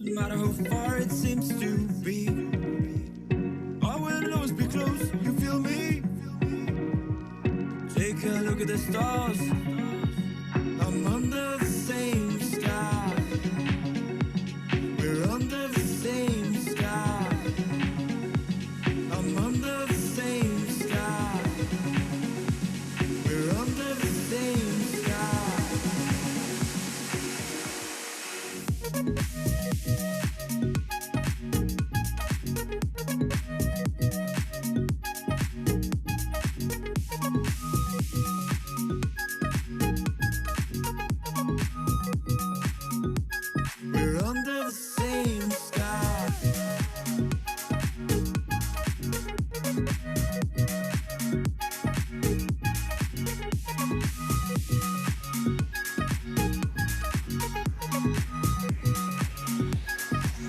No matter how far it seems to be, I will always be close, you feel me? Take a look at the stars, I'm under the same sky. We're under the same sky. I'm under the same sky. We're under the same sky. We're under the same sky.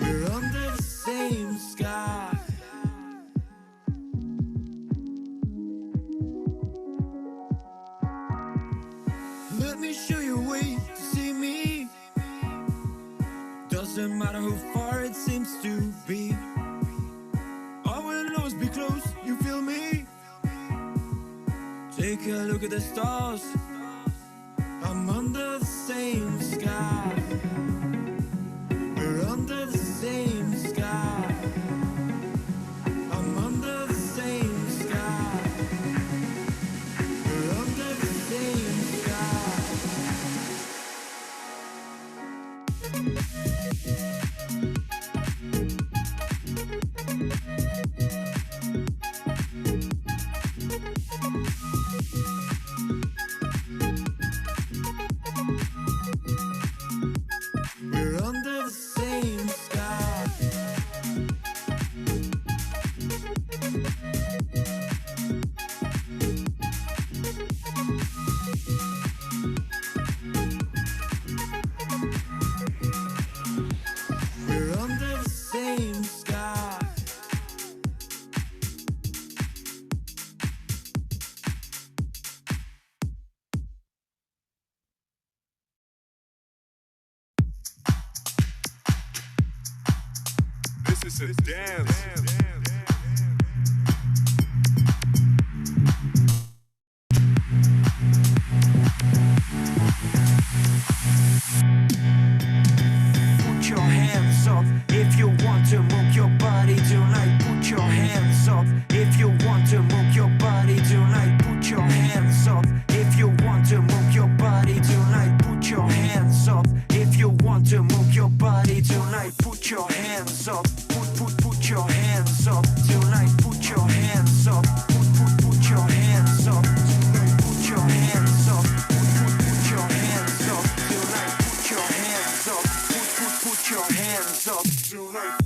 We're under the same sky. Let me show you a way to see me. Doesn't matter how far it seems to be, I will always be close, you feel me? Take a look at the stars, I'm under the same sky. We're under the same sky. I'm under the same sky. We're under the same sky. We're under the same sky. We're under the same sky. This is a dance. Put your hands up if you want to move your body tonight. Put your hands up if you want to move your body tonight. Put your hands up if you want to move your body tonight. Put your hands up if you want to move your body tonight. Put your hands up. Put your hands up tonight. Put your hands up. Put your hands up. Put your hands up. Put your hands up tonight. Put your hands up. Put your hands up tonight.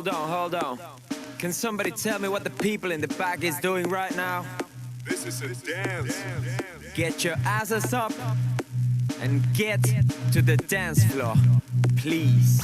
Hold on. Can somebody tell me what the people in the back is doing right now? This is a dance. Get your asses up and get to the dance floor, please.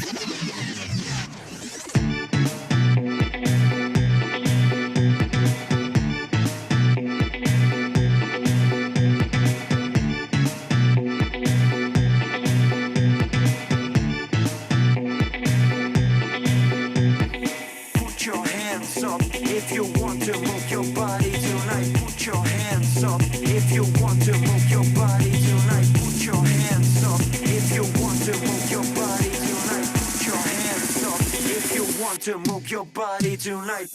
Put your hands up if you want to move your body tonight. Put your hands up if you want to move your body tonight. Put your hands up if you want to move your body tonight. Put your hands up if you want to move your body tonight.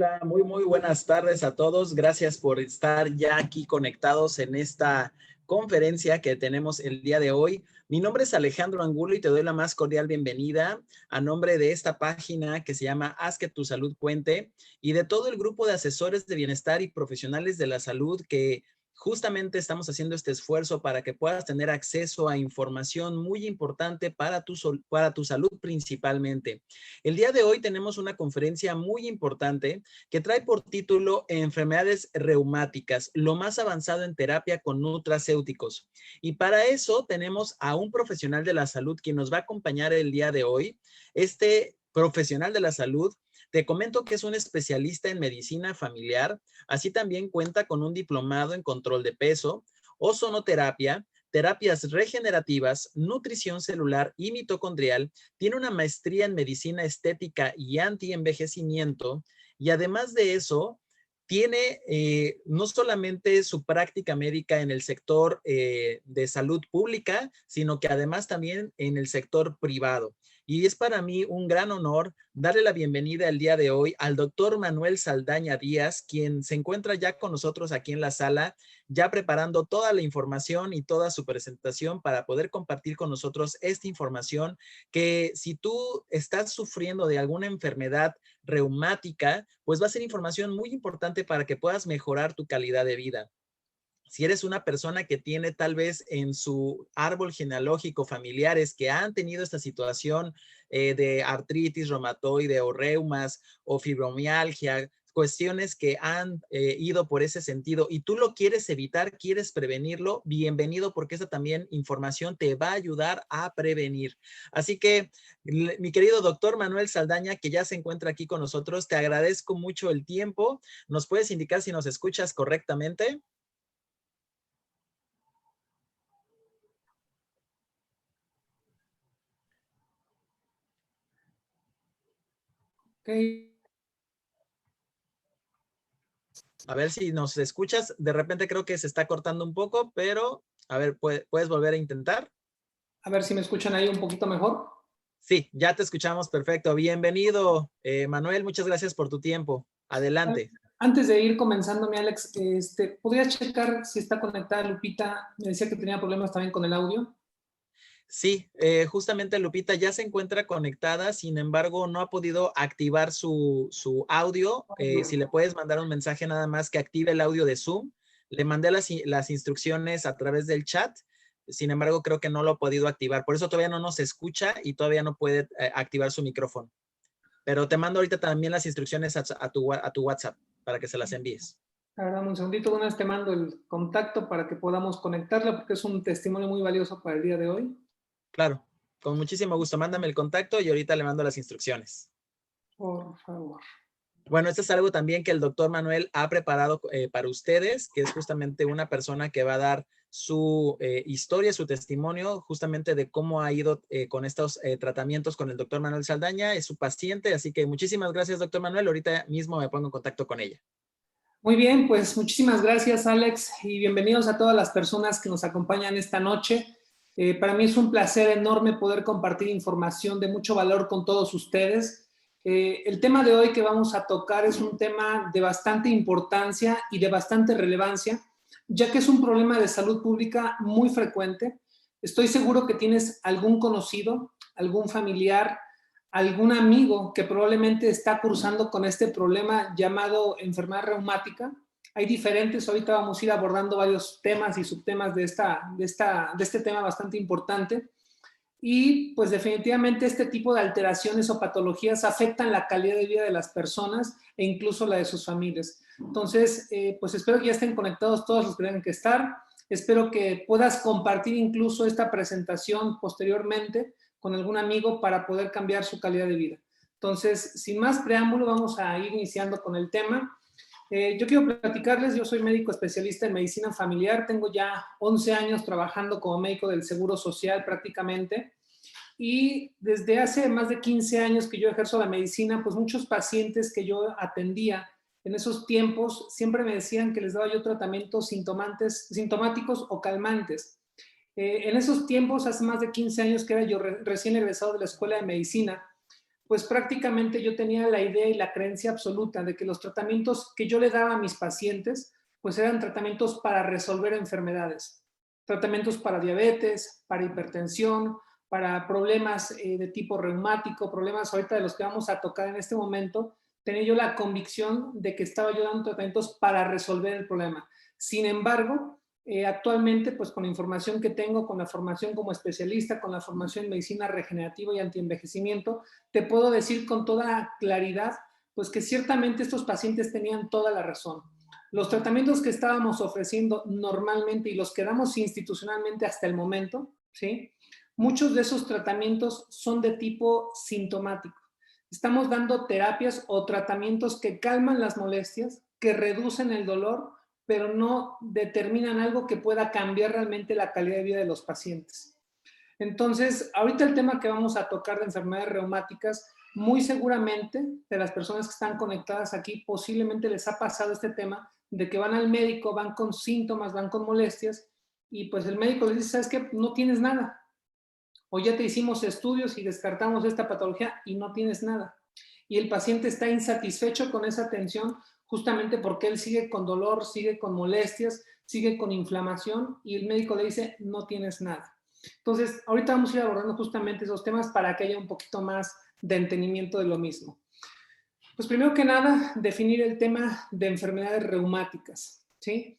Hola, muy buenas tardes a todos. Gracias por estar ya aquí conectados en esta conferencia que tenemos el día de hoy. Mi nombre es Alejandro Angulo y te doy la más cordial bienvenida a nombre de esta página que se llama Haz que tu salud cuente y de todo el grupo de asesores de bienestar y profesionales de la salud que justamente estamos haciendo este esfuerzo para que puedas tener acceso a información muy importante para tu salud principalmente. El día de hoy tenemos una conferencia muy importante que trae por título Enfermedades reumáticas, lo más avanzado en terapia con nutracéuticos. Y para eso tenemos a un profesional de la salud quien nos va a acompañar el día de hoy. Este profesional de la salud, te comento que es un especialista en medicina familiar, así también cuenta con un diplomado en control de peso, ozonoterapia, terapias regenerativas, nutrición celular y mitocondrial, tiene una maestría en medicina estética y antienvejecimiento y además de eso, tiene no solamente su práctica médica en el sector de salud pública, sino que además también en el sector privado. Y es para mí un gran honor darle la bienvenida el día de hoy al doctor Manuel Saldaña Díaz, quien se encuentra ya con nosotros aquí en la sala, ya preparando toda la información y toda su presentación para poder compartir con nosotros esta información que si tú estás sufriendo de alguna enfermedad reumática, pues va a ser información muy importante para que puedas mejorar tu calidad de vida. Si eres una persona que tiene tal vez en su árbol genealógico familiares que han tenido esta situación de artritis reumatoide o reumas o fibromialgia, cuestiones que han ido por ese sentido y tú lo quieres evitar, quieres prevenirlo, bienvenido porque esa también información te va a ayudar a prevenir. Así que, mi querido doctor Manuel Saldaña, que ya se encuentra aquí con nosotros, te agradezco mucho el tiempo. ¿Nos puedes indicar si nos escuchas correctamente? Okay. A ver si nos escuchas. De repente creo que se está cortando un poco, pero a ver, ¿puedes volver a intentar? A ver si me escuchan ahí un poquito mejor. Sí, ya te escuchamos perfecto. Bienvenido, Manuel. Muchas gracias por tu tiempo. Adelante. Antes de ir comenzando, mi Alex, ¿podrías checar si está conectada Lupita? Me decía que tenía problemas también con el audio. Sí, justamente Lupita ya se encuentra conectada, sin embargo, no ha podido activar su audio. Si le puedes mandar un mensaje nada más que active el audio de Zoom. Le mandé las instrucciones a través del chat, sin embargo, creo que no lo ha podido activar. Por eso todavía no nos escucha y todavía no puede activar su micrófono. Pero te mando ahorita también las instrucciones a tu WhatsApp para que se las envíes. Ahora, un segundito, una vez te mando el contacto para que podamos conectarla porque es un testimonio muy valioso para el día de hoy. Claro, con muchísimo gusto. Mándame el contacto y ahorita le mando las instrucciones. Por favor. Bueno, esto es algo también que el doctor Manuel ha preparado para ustedes, que es justamente una persona que va a dar su historia, su testimonio, justamente de cómo ha ido con estos tratamientos con el doctor Manuel Saldaña, es su paciente, así que muchísimas gracias, doctor Manuel. Ahorita mismo me pongo en contacto con ella. Muy bien, pues muchísimas gracias, Alex, y bienvenidos a todas las personas que nos acompañan esta noche. Para mí es un placer enorme poder compartir información de mucho valor con todos ustedes. El tema de hoy que vamos a tocar es un tema de bastante importancia y de bastante relevancia, ya que es un problema de salud pública muy frecuente. Estoy seguro que tienes algún conocido, algún familiar, algún amigo que probablemente está cursando con este problema llamado enfermedad reumática. Hay diferentes, ahorita vamos a ir abordando varios temas y subtemas de este tema bastante importante. Y pues definitivamente este tipo de alteraciones o patologías afectan la calidad de vida de las personas e incluso la de sus familias. Entonces, pues espero que ya estén conectados todos los que tengan que estar. Espero que puedas compartir incluso esta presentación posteriormente con algún amigo para poder cambiar su calidad de vida. Entonces, sin más preámbulo, vamos a ir iniciando con el tema. Yo quiero platicarles, yo soy médico especialista en medicina familiar, tengo ya 11 años trabajando como médico del Seguro Social prácticamente y desde hace más de 15 años que yo ejerzo la medicina, pues muchos pacientes que yo atendía en esos tiempos siempre me decían que les daba yo tratamientos sintomáticos o calmantes. En esos tiempos, hace más de 15 años que era yo recién egresado de la escuela de medicina, pues prácticamente yo tenía la idea y la creencia absoluta de que los tratamientos que yo le daba a mis pacientes, pues eran tratamientos para resolver enfermedades, tratamientos para diabetes, para hipertensión, para problemas de tipo reumático, problemas ahorita de los que vamos a tocar en este momento. Tenía yo la convicción de que estaba yo dando tratamientos para resolver el problema. Sin embargo, actualmente, pues con la información que tengo, con la formación como especialista, con la formación en medicina regenerativa y antienvejecimiento, te puedo decir con toda claridad, pues que ciertamente estos pacientes tenían toda la razón. Los tratamientos que estábamos ofreciendo normalmente y los que damos institucionalmente hasta el momento, ¿sí? Muchos de esos tratamientos son de tipo sintomático. Estamos dando terapias o tratamientos que calman las molestias, que reducen el dolor, pero no determinan algo que pueda cambiar realmente la calidad de vida de los pacientes. Entonces, ahorita el tema que vamos a tocar de enfermedades reumáticas, muy seguramente de las personas que están conectadas aquí, posiblemente les ha pasado este tema de que van al médico, van con síntomas, van con molestias, y pues el médico les dice, ¿sabes qué? No tienes nada. O ya te hicimos estudios y descartamos esta patología y no tienes nada. Y el paciente está insatisfecho con esa atención justamente porque él sigue con dolor, sigue con molestias, sigue con inflamación y el médico le dice, no tienes nada. Entonces, ahorita vamos a ir abordando justamente esos temas para que haya un poquito más de entendimiento de lo mismo. Pues primero que nada, definir el tema de enfermedades reumáticas, ¿sí?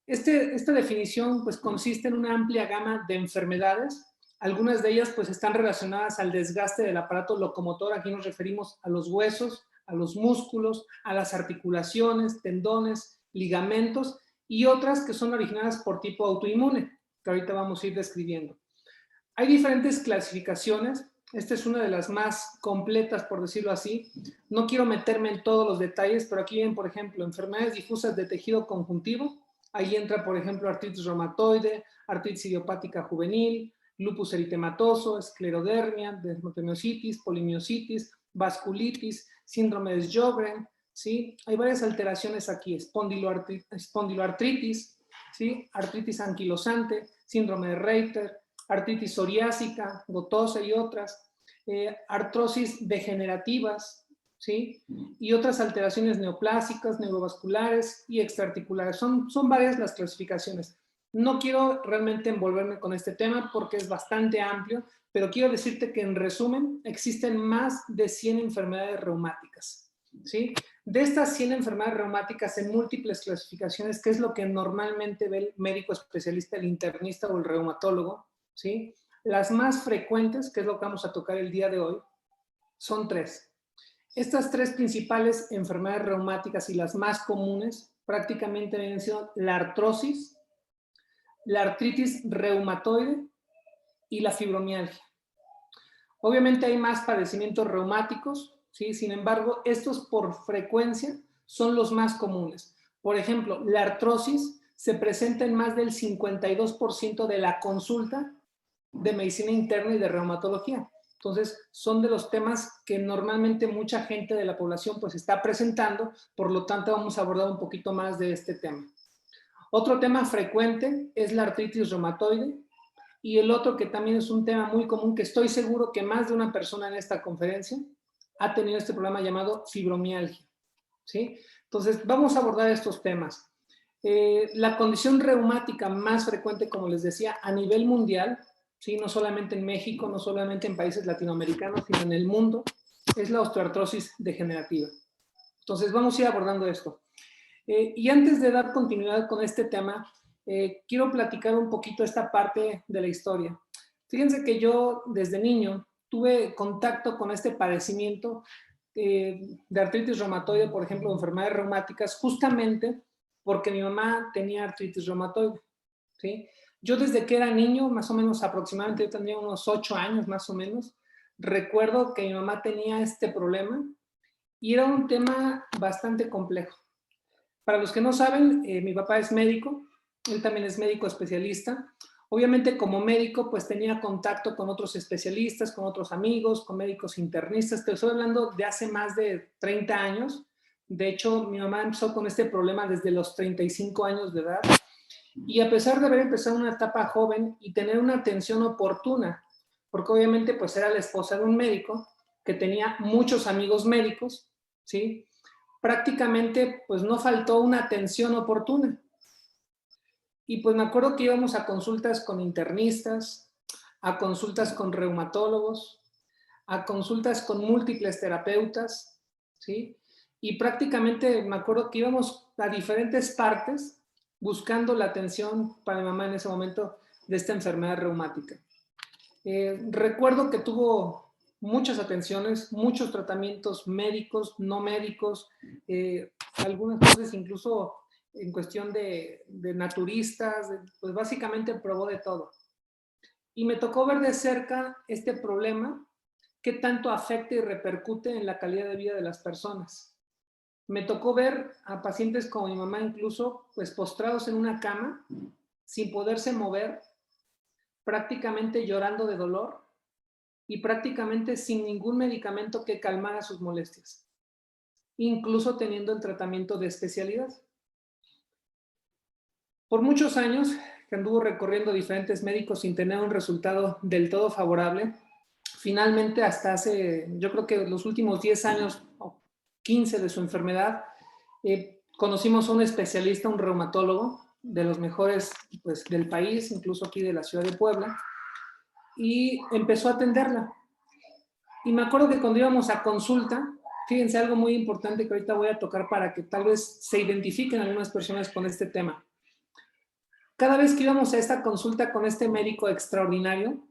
Esta definición pues consiste en una amplia gama de enfermedades. Algunas de ellas pues están relacionadas al desgaste del aparato locomotor. Aquí nos referimos a los huesos, a los músculos, a las articulaciones, tendones, ligamentos y otras que son originadas por tipo autoinmune, que ahorita vamos a ir describiendo. Hay diferentes clasificaciones. Esta es una de las más completas, por decirlo así. No quiero meterme en todos los detalles, pero aquí ven, por ejemplo, enfermedades difusas de tejido conjuntivo. Ahí entra, por ejemplo, artritis reumatoide, artritis idiopática juvenil, lupus eritematoso, esclerodermia, dermatomiositis, polimiositis, vasculitis, síndrome de Sjögren, ¿sí? Hay varias alteraciones aquí, espondiloartritis, ¿sí? Artritis anquilosante, síndrome de Reiter, artritis psoriásica, gotosa y otras, artrosis degenerativas, ¿sí? Y otras alteraciones neoplásicas, neurovasculares y extraarticulares. Son varias las clasificaciones. No quiero realmente envolverme con este tema porque es bastante amplio, pero quiero decirte que en resumen existen más de 100 enfermedades reumáticas, ¿sí? De estas 100 enfermedades reumáticas en múltiples clasificaciones, que es lo que normalmente ve el médico especialista, el internista o el reumatólogo, ¿sí? Las más frecuentes, que es lo que vamos a tocar el día de hoy, son 3. Estas 3 principales enfermedades reumáticas y las más comunes prácticamente vienen siendo la artrosis, la artritis reumatoide y la fibromialgia. Obviamente hay más padecimientos reumáticos, ¿sí? Sin embargo, estos por frecuencia son los más comunes. Por ejemplo, la artrosis se presenta en más del 52% de la consulta de medicina interna y de reumatología. Entonces, son de los temas que normalmente mucha gente de la población pues está presentando, por lo tanto vamos a abordar un poquito más de este tema. Otro tema frecuente es la artritis reumatoide y el otro que también es un tema muy común que estoy seguro que más de una persona en esta conferencia ha tenido este problema llamado fibromialgia, ¿sí? Entonces, vamos a abordar estos temas. La condición reumática más frecuente, como les decía, a nivel mundial, ¿sí? No solamente en México, no solamente en países latinoamericanos, sino en el mundo, es la osteoartrosis degenerativa. Entonces, vamos a ir abordando esto. Y antes de dar continuidad con este tema, quiero platicar un poquito esta parte de la historia. Fíjense que yo desde niño tuve contacto con este padecimiento de artritis reumatoide, por ejemplo, enfermedades reumáticas, justamente porque mi mamá tenía artritis reumatoide, ¿sí? Yo desde que era niño, más o menos aproximadamente, yo tenía unos 8 años más o menos, recuerdo que mi mamá tenía este problema y era un tema bastante complejo. Para los que no saben, mi papá es médico, él también es médico especialista. Obviamente como médico pues tenía contacto con otros especialistas, con otros amigos, con médicos internistas. Te estoy hablando de hace más de 30 años. De hecho, mi mamá empezó con este problema desde los 35 años de edad. Y a pesar de haber empezado una etapa joven y tener una atención oportuna, porque obviamente pues era la esposa de un médico, que tenía muchos amigos médicos, ¿sí? Prácticamente pues no faltó una atención oportuna. Y pues me acuerdo que íbamos a consultas con internistas, a consultas con reumatólogos, a consultas con múltiples terapeutas, ¿sí? Y prácticamente me acuerdo que íbamos a diferentes partes buscando la atención para mi mamá en ese momento de esta enfermedad reumática. Recuerdo que tuvo muchas atenciones, muchos tratamientos médicos, no médicos, algunas cosas incluso en cuestión de naturistas, pues básicamente probó de todo. Y me tocó ver de cerca este problema, qué tanto afecta y repercute en la calidad de vida de las personas. Me tocó ver a pacientes como mi mamá incluso, pues postrados en una cama, sin poderse mover, prácticamente llorando de dolor y prácticamente sin ningún medicamento que calmara sus molestias, incluso teniendo el tratamiento de especialidad. Por muchos años que anduvo recorriendo diferentes médicos sin tener un resultado del todo favorable, finalmente hasta hace, yo creo que los últimos 10 años o 15 de su enfermedad, conocimos a un especialista, un reumatólogo, de los mejores pues, del país, incluso aquí de la ciudad de Puebla, y empezó a atenderla. Y me acuerdo que cuando íbamos a consulta, fíjense algo muy importante que ahorita voy a tocar para que tal vez se identifiquen algunas personas con este tema. Cada vez que íbamos a esta consulta con este médico extraordinario,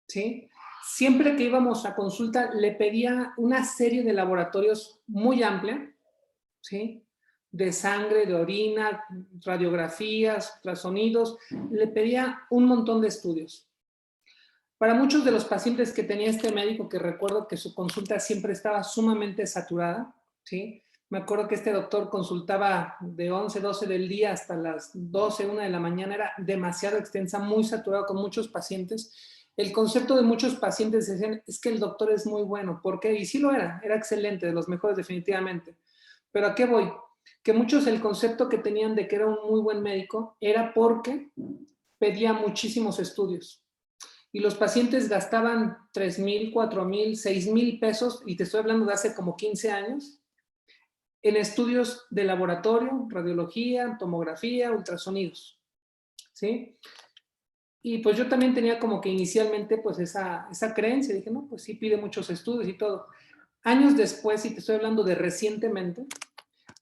¿sí? Siempre que íbamos a consulta le pedía una serie de laboratorios muy amplia, ¿sí? De sangre, de orina, radiografías, ultrasonidos, le pedía un montón de estudios. Para muchos de los pacientes que tenía este médico, que recuerdo que su consulta siempre estaba sumamente saturada, ¿sí? Me acuerdo que este doctor consultaba de 11, 12 del día hasta las 12, 1 de la mañana, era demasiado extensa, muy saturado con muchos pacientes. El concepto de muchos pacientes decían, es que el doctor es muy bueno. ¿Por qué? Y sí lo era excelente, de los mejores definitivamente. Pero ¿a qué voy? Que muchos el concepto que tenían de que era un muy buen médico era porque pedía muchísimos estudios. Y los pacientes gastaban 3,000, 4,000, 6,000 pesos, y te estoy hablando de hace como 15 años, en estudios de laboratorio, radiología, tomografía, ultrasonidos, ¿sí? Y pues yo también tenía como que inicialmente pues esa creencia, dije, no, pues sí pide muchos estudios y todo. Años después, y te estoy hablando de recientemente,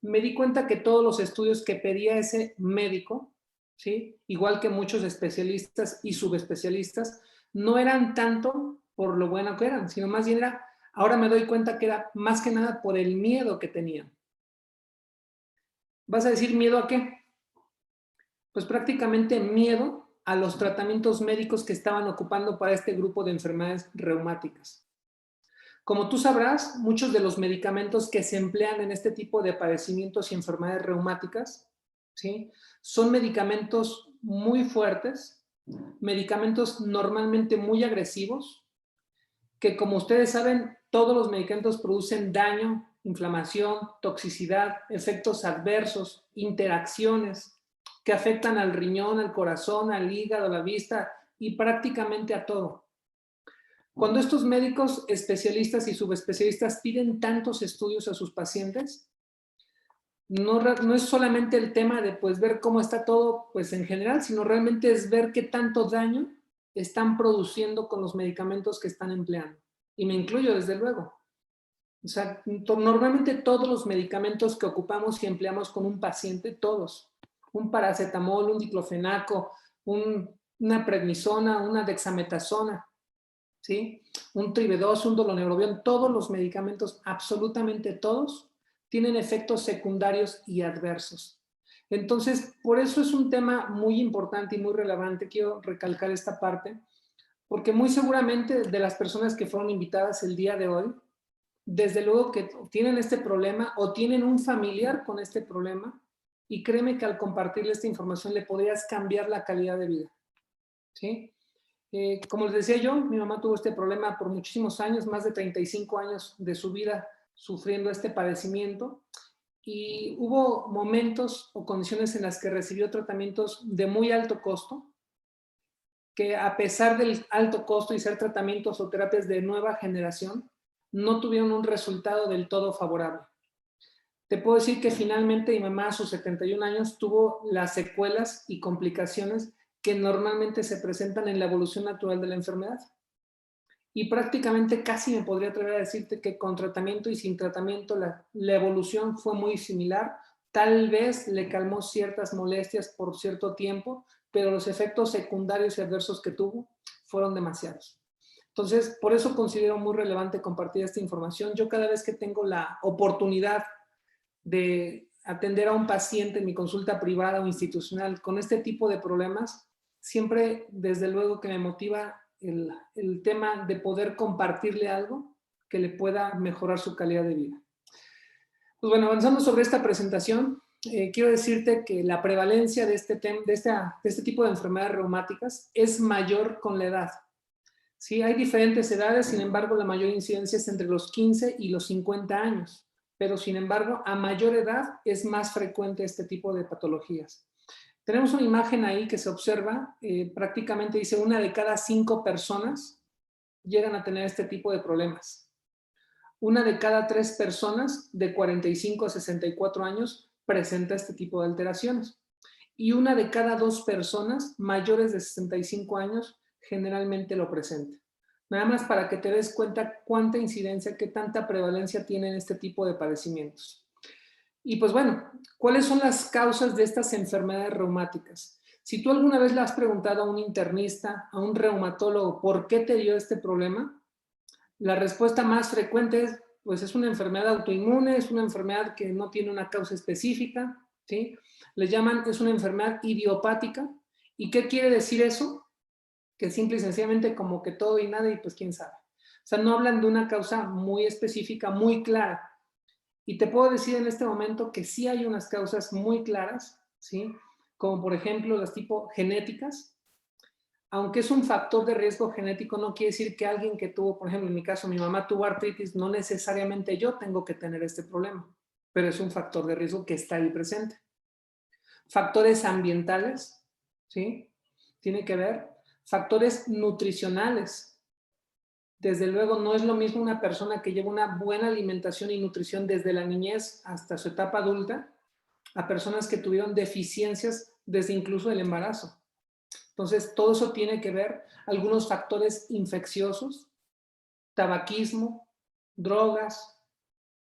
me di cuenta que todos los estudios que pedía ese médico, ¿sí? Igual que muchos especialistas y subespecialistas, no eran tanto por lo bueno que eran, sino más bien era, ahora me doy cuenta que era más que nada por el miedo que tenían. ¿Vas a decir miedo a qué? Pues prácticamente miedo a los tratamientos médicos que estaban ocupando para este grupo de enfermedades reumáticas. Como tú sabrás, muchos de los medicamentos que se emplean en este tipo de padecimientos y enfermedades reumáticas, ¿sí? Son medicamentos muy fuertes, medicamentos normalmente muy agresivos, que como ustedes saben, todos los medicamentos producen daño, inflamación, toxicidad, efectos adversos, interacciones que afectan al riñón, al corazón, al hígado, a la vista y prácticamente a todo. Cuando estos médicos especialistas y subespecialistas piden tantos estudios a sus pacientes, no es solamente el tema de pues, ver cómo está todo pues, en general, sino realmente es ver qué tanto daño están produciendo con los medicamentos que están empleando. Y me incluyo, desde luego. O sea, normalmente todos los medicamentos que ocupamos y empleamos con un paciente, todos, un paracetamol, un diclofenaco, una prednisona, una dexametasona, ¿sí? Un Tribedos, un doloneurobión, todos los medicamentos, absolutamente todos, tienen efectos secundarios y adversos. Entonces, por eso es un tema muy importante y muy relevante. Quiero recalcar esta parte, porque muy seguramente de las personas que fueron invitadas el día de hoy, desde luego que tienen este problema o tienen un familiar con este problema, y créeme que al compartirle esta información le podrías cambiar la calidad de vida, ¿sí? Como les decía yo, mi mamá tuvo este problema por muchísimos años, más de 35 años de su vida sufriendo este padecimiento, y hubo momentos o condiciones en las que recibió tratamientos de muy alto costo, que a pesar del alto costo y ser tratamientos o terapias de nueva generación, no tuvieron un resultado del todo favorable. Te puedo decir que finalmente mi mamá a sus 71 años tuvo las secuelas y complicaciones que normalmente se presentan en la evolución natural de la enfermedad. Y prácticamente casi me podría atrever a decirte que con tratamiento y sin tratamiento la evolución fue muy similar. Tal vez le calmó ciertas molestias por cierto tiempo, pero los efectos secundarios y adversos que tuvo fueron demasiados. Entonces, por eso considero muy relevante compartir esta información. Yo cada vez que tengo la oportunidad de atender a un paciente en mi consulta privada o institucional con este tipo de problemas, siempre desde luego que me motiva el tema de poder compartirle algo que le pueda mejorar su calidad de vida. Pues bueno, avanzando sobre esta presentación, quiero decirte que la prevalencia de este tipo de enfermedades reumáticas es mayor con la edad. Sí, hay diferentes edades, sin embargo, la mayor incidencia es entre los 15 y los 50 años. Pero, sin embargo, a mayor edad es más frecuente este tipo de patologías. Tenemos una imagen ahí que se observa, prácticamente dice 1 de cada 5 personas llegan a tener este tipo de problemas. 1 de cada 3 personas de 45 a 64 años presenta este tipo de alteraciones. Y 1 de cada 2 personas mayores de 65 años generalmente lo presenta. Nada más para que te des cuenta cuánta incidencia, qué tanta prevalencia tienen este tipo de padecimientos. Y pues bueno, ¿cuáles son las causas de estas enfermedades reumáticas? Si tú alguna vez le has preguntado a un internista, a un reumatólogo, ¿por qué te dio este problema? La respuesta más frecuente es, pues es una enfermedad autoinmune, es una enfermedad que no tiene una causa específica, ¿sí? Le llaman, es una enfermedad idiopática. ¿Y qué quiere decir eso? Que simple y sencillamente como que todo y nada y pues quién sabe. O sea, no hablan de una causa muy específica, muy clara. Y te puedo decir en este momento que sí hay unas causas muy claras, ¿sí? Como por ejemplo las tipo genéticas. Aunque es un factor de riesgo genético, no quiere decir que alguien que tuvo, por ejemplo, en mi caso, mi mamá tuvo artritis, no necesariamente yo tengo que tener este problema, pero es un factor de riesgo que está ahí presente. Factores ambientales, ¿sí? Tiene que ver. Factores nutricionales. Desde luego, no es lo mismo una persona que lleva una buena alimentación y nutrición desde la niñez hasta su etapa adulta, a personas que tuvieron deficiencias desde incluso el embarazo. Entonces, todo eso tiene que ver, algunos factores infecciosos, tabaquismo, drogas,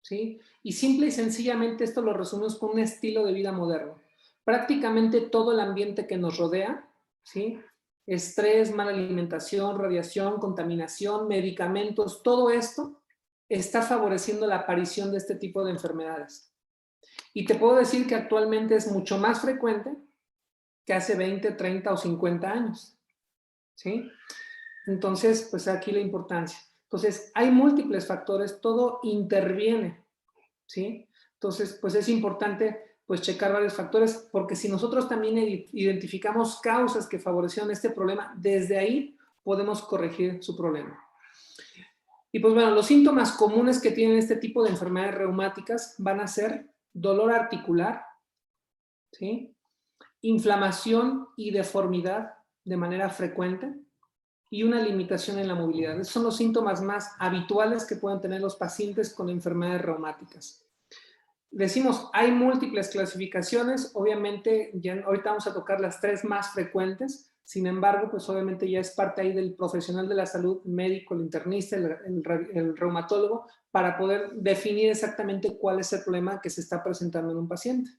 ¿sí? Y simple y sencillamente esto lo resumimos con un estilo de vida moderno. Prácticamente todo el ambiente que nos rodea, ¿sí? Estrés, mala alimentación, radiación, contaminación, medicamentos, todo esto está favoreciendo la aparición de este tipo de enfermedades. Y te puedo decir que actualmente es mucho más frecuente que hace 20, 30 o 50 años, ¿sí? Entonces, pues aquí la importancia. Entonces, hay múltiples factores, todo interviene, ¿sí? Entonces, pues es importante pues checar varios factores, porque si nosotros también identificamos causas que favorecieron este problema, desde ahí podemos corregir su problema. Y pues bueno, los síntomas comunes que tienen este tipo de enfermedades reumáticas van a ser dolor articular, ¿sí? Inflamación y deformidad de manera frecuente y una limitación en la movilidad. Esos son los síntomas más habituales que pueden tener los pacientes con enfermedades reumáticas. Decimos, hay múltiples clasificaciones, obviamente ya ahorita vamos a tocar las 3 más frecuentes, sin embargo, pues obviamente ya es parte ahí del profesional de la salud, el médico, el internista, el reumatólogo, para poder definir exactamente cuál es el problema que se está presentando en un paciente.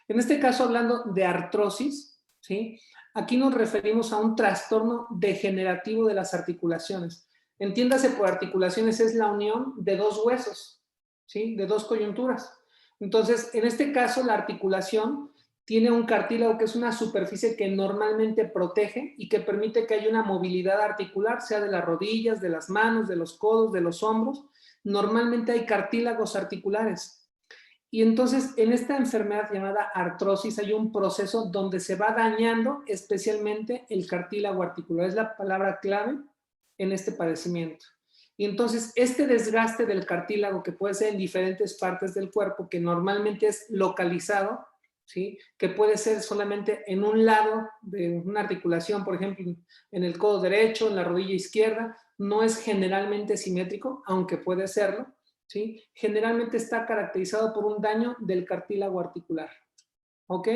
En este caso, hablando de artrosis, ¿sí? Aquí nos referimos a un trastorno degenerativo de las articulaciones. Entiéndase por articulaciones, es la unión de 2 huesos, ¿sí? De 2 coyunturas. Entonces, en este caso, la articulación tiene un cartílago que es una superficie que normalmente protege y que permite que haya una movilidad articular, sea de las rodillas, de las manos, de los codos, de los hombros. Normalmente hay cartílagos articulares. Y entonces, en esta enfermedad llamada artrosis hay un proceso donde se va dañando especialmente el cartílago articular. Es la palabra clave en este padecimiento. Y entonces, este desgaste del cartílago, que puede ser en diferentes partes del cuerpo, que normalmente es localizado, ¿sí? Que puede ser solamente en un lado de una articulación, por ejemplo, en el codo derecho, en la rodilla izquierda, no es generalmente simétrico, aunque puede serlo, ¿sí? Generalmente está caracterizado por un daño del cartílago articular, ¿ok?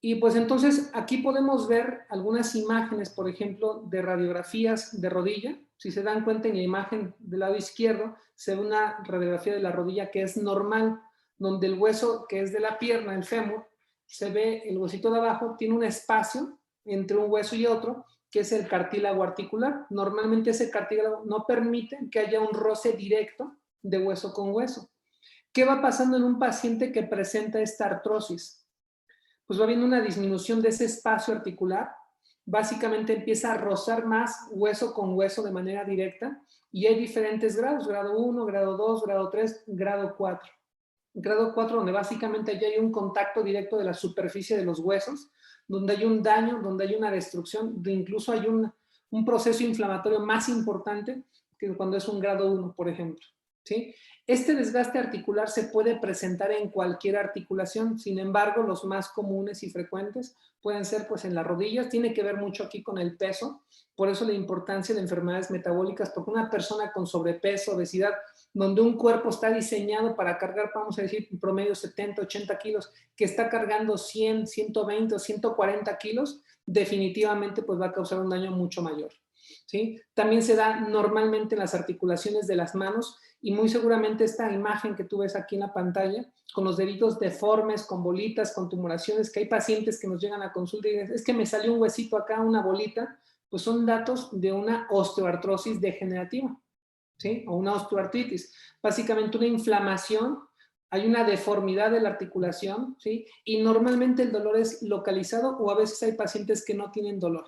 Y pues entonces aquí podemos ver algunas imágenes, por ejemplo, de radiografías de rodilla. Si se dan cuenta en la imagen del lado izquierdo, se ve una radiografía de la rodilla que es normal, donde el hueso que es de la pierna, el fémur, se ve el huesito de abajo, tiene un espacio entre un hueso y otro, que es el cartílago articular. Normalmente ese cartílago no permite que haya un roce directo de hueso con hueso. ¿Qué va pasando en un paciente que presenta esta artrosis? Pues va habiendo una disminución de ese espacio articular, básicamente empieza a rozar más hueso con hueso de manera directa y hay diferentes grados, grado 1, grado 2, grado 3, grado 4. Grado 4 donde básicamente ya hay un contacto directo de la superficie de los huesos, donde hay un daño, donde hay una destrucción, donde incluso hay un proceso inflamatorio más importante que cuando es un grado 1, por ejemplo. ¿Sí? Este desgaste articular se puede presentar en cualquier articulación, sin embargo, los más comunes y frecuentes pueden ser pues en las rodillas, tiene que ver mucho aquí con el peso, por eso la importancia de enfermedades metabólicas, porque una persona con sobrepeso, obesidad, donde un cuerpo está diseñado para cargar, vamos a decir, en promedio 70, 80 kilos, que está cargando 100, 120 o 140 kilos, definitivamente pues va a causar un daño mucho mayor. ¿Sí? También se da normalmente en las articulaciones de las manos y muy seguramente esta imagen que tú ves aquí en la pantalla, con los deditos deformes, con bolitas, con tumoraciones, que hay pacientes que nos llegan a consulta y dicen, es que me salió un huesito acá, una bolita, pues son datos de una osteoartrosis degenerativa, ¿sí? O una osteoartritis. Básicamente una inflamación, hay una deformidad de la articulación, ¿sí? Y normalmente el dolor es localizado o a veces hay pacientes que no tienen dolor.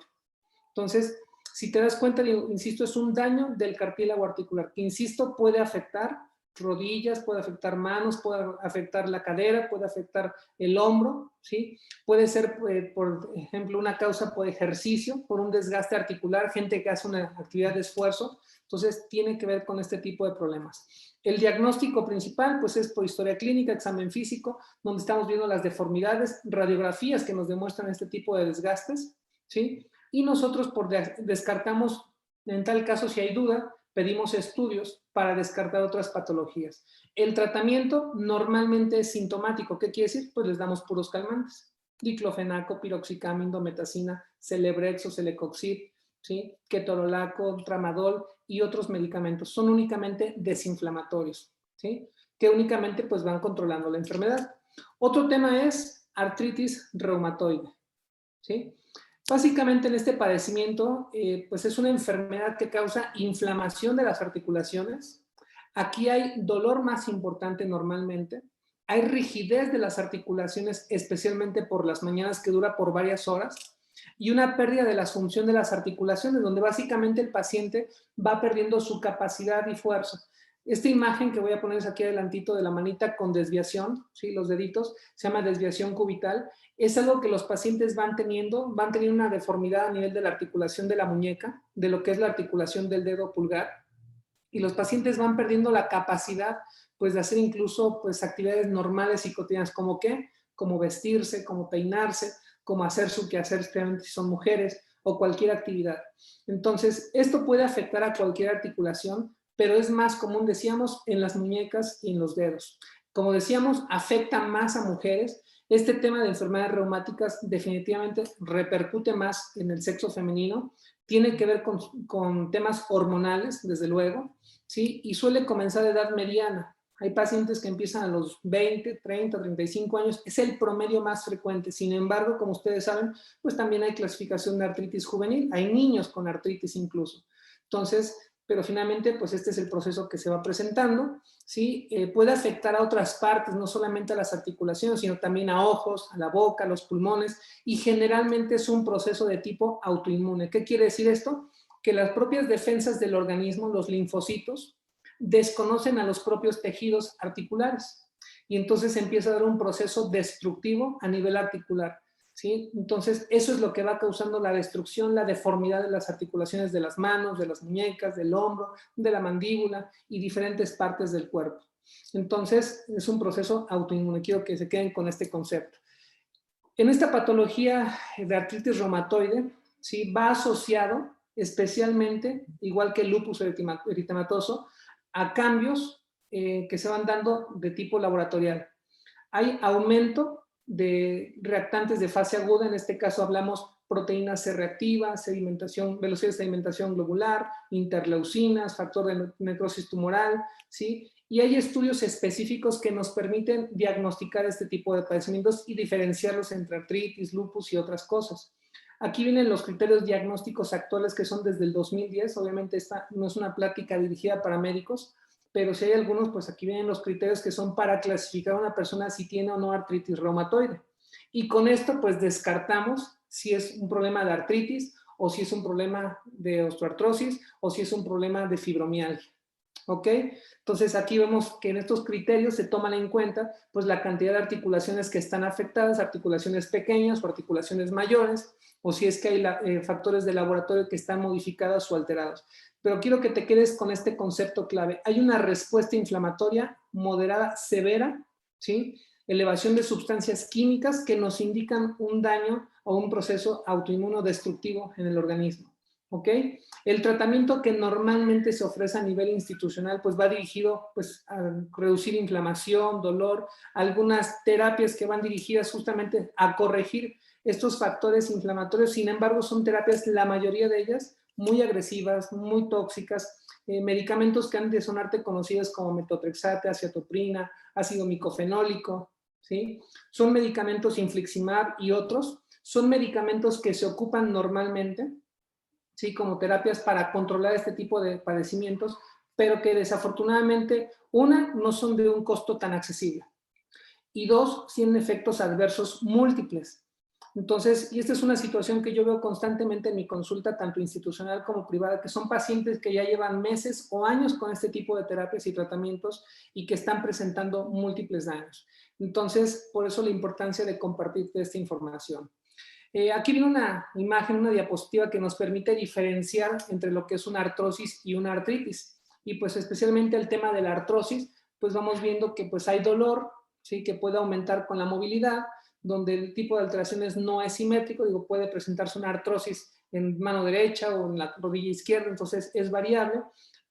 Entonces, si te das cuenta, insisto, es un daño del cartílago articular, que insisto, puede afectar rodillas, puede afectar manos, puede afectar la cadera, puede afectar el hombro, ¿sí? Puede ser, por ejemplo, una causa por ejercicio, por un desgaste articular, gente que hace una actividad de esfuerzo, entonces tiene que ver con este tipo de problemas. El diagnóstico principal, pues es por historia clínica, examen físico, donde estamos viendo las deformidades, radiografías que nos demuestran este tipo de desgastes, ¿sí? Y nosotros descartamos, en tal caso si hay duda, pedimos estudios para descartar otras patologías. El tratamiento normalmente es sintomático. ¿Qué quiere decir? Pues les damos puros calmantes. Diclofenaco, piroxicam, indometacina, Celebrex o Celecoxib, ¿sí? Ketorolaco, tramadol y otros medicamentos. Son únicamente desinflamatorios, ¿sí? Que únicamente pues van controlando la enfermedad. Otro tema es artritis reumatoide, ¿sí? Básicamente en este padecimiento, pues es una enfermedad que causa inflamación de las articulaciones. Aquí hay dolor más importante normalmente. Hay rigidez de las articulaciones, especialmente por las mañanas que dura por varias horas. Y una pérdida de la función de las articulaciones, donde básicamente el paciente va perdiendo su capacidad y fuerza. Esta imagen que voy a poner aquí adelantito de la manita con desviación, ¿sí? Los deditos, se llama desviación cubital. Es algo que los pacientes van teniendo una deformidad a nivel de la articulación de la muñeca, de lo que es la articulación del dedo pulgar, y los pacientes van perdiendo la capacidad pues, de hacer incluso pues, actividades normales y cotidianas, como qué, como vestirse, como peinarse, como hacer su quehacer, especialmente si son mujeres, o cualquier actividad. Entonces, esto puede afectar a cualquier articulación, pero es más común, decíamos, en las muñecas y en los dedos. Como decíamos, afecta más a mujeres. Este tema de enfermedades reumáticas definitivamente repercute más en el sexo femenino, tiene que ver con temas hormonales, desde luego, ¿sí? Y suele comenzar a edad mediana. Hay pacientes que empiezan a los 20, 30, 35 años, es el promedio más frecuente. Sin embargo, como ustedes saben, pues también hay clasificación de artritis juvenil, hay niños con artritis incluso. Entonces, pero finalmente, pues este es el proceso que se va presentando, ¿sí? Puede afectar a otras partes, no solamente a las articulaciones, sino también a ojos, a la boca, a los pulmones, y generalmente es un proceso de tipo autoinmune. ¿Qué quiere decir esto? Que las propias defensas del organismo, los linfocitos, desconocen a los propios tejidos articulares, y entonces empieza a dar un proceso destructivo a nivel articular. ¿Sí? Entonces, eso es lo que va causando la destrucción, la deformidad de las articulaciones de las manos, de las muñecas, del hombro, de la mandíbula y diferentes partes del cuerpo. Entonces, es un proceso autoinmune. Quiero que se queden con este concepto. En esta patología de artritis reumatoide, ¿sí? Va asociado especialmente, igual que el lupus eritematoso, a cambios que se van dando de tipo laboratorial. Hay aumento de reactantes de fase aguda, en este caso hablamos proteína C reactiva, sedimentación, velocidad de sedimentación globular, interleucinas, factor de necrosis tumoral, ¿sí? Y hay estudios específicos que nos permiten diagnosticar este tipo de padecimientos y diferenciarlos entre artritis, lupus y otras cosas. Aquí vienen los criterios diagnósticos actuales que son desde el 2010. Obviamente esta no es una plática dirigida para médicos, pero si hay algunos, pues aquí vienen los criterios que son para clasificar a una persona si tiene o no artritis reumatoide. Y con esto, pues descartamos si es un problema de artritis o si es un problema de osteoartrosis o si es un problema de fibromialgia. ¿Ok? Entonces aquí vemos que en estos criterios se toman en cuenta pues la cantidad de articulaciones que están afectadas, articulaciones pequeñas o articulaciones mayores, o si es que hay factores de laboratorio que están modificados o alterados. Pero quiero que te quedes con este concepto clave. Hay una respuesta inflamatoria moderada severa, ¿sí? Elevación de sustancias químicas que nos indican un daño o un proceso autoinmunodestructivo en el organismo. ¿Ok? El tratamiento que normalmente se ofrece a nivel institucional pues va dirigido pues, a reducir inflamación, dolor, algunas terapias que van dirigidas justamente a corregir estos factores inflamatorios. Sin embargo, son terapias, la mayoría de ellas, muy agresivas, muy tóxicas, medicamentos que han de sonarte conocidos como metotrexate, acetoprina, ácido micofenólico, ¿sí? Son medicamentos infliximab y otros. Son medicamentos que se ocupan normalmente, ¿sí? Como terapias para controlar este tipo de padecimientos, pero que desafortunadamente, una, no son de un costo tan accesible, y dos, tienen efectos adversos múltiples. Entonces, y esta es una situación que yo veo constantemente en mi consulta, tanto institucional como privada, que son pacientes que ya llevan meses o años con este tipo de terapias y tratamientos y que están presentando múltiples daños. Entonces, por eso la importancia de compartir esta información. Aquí viene una imagen, una diapositiva que nos permite diferenciar entre lo que es una artrosis y una artritis. Y pues especialmente el tema de la artrosis, pues vamos viendo que pues hay dolor, ¿sí? Que puede aumentar con la movilidad, donde el tipo de alteraciones no es simétrico, digo, puede presentarse una artrosis en mano derecha o en la rodilla izquierda, entonces es variable.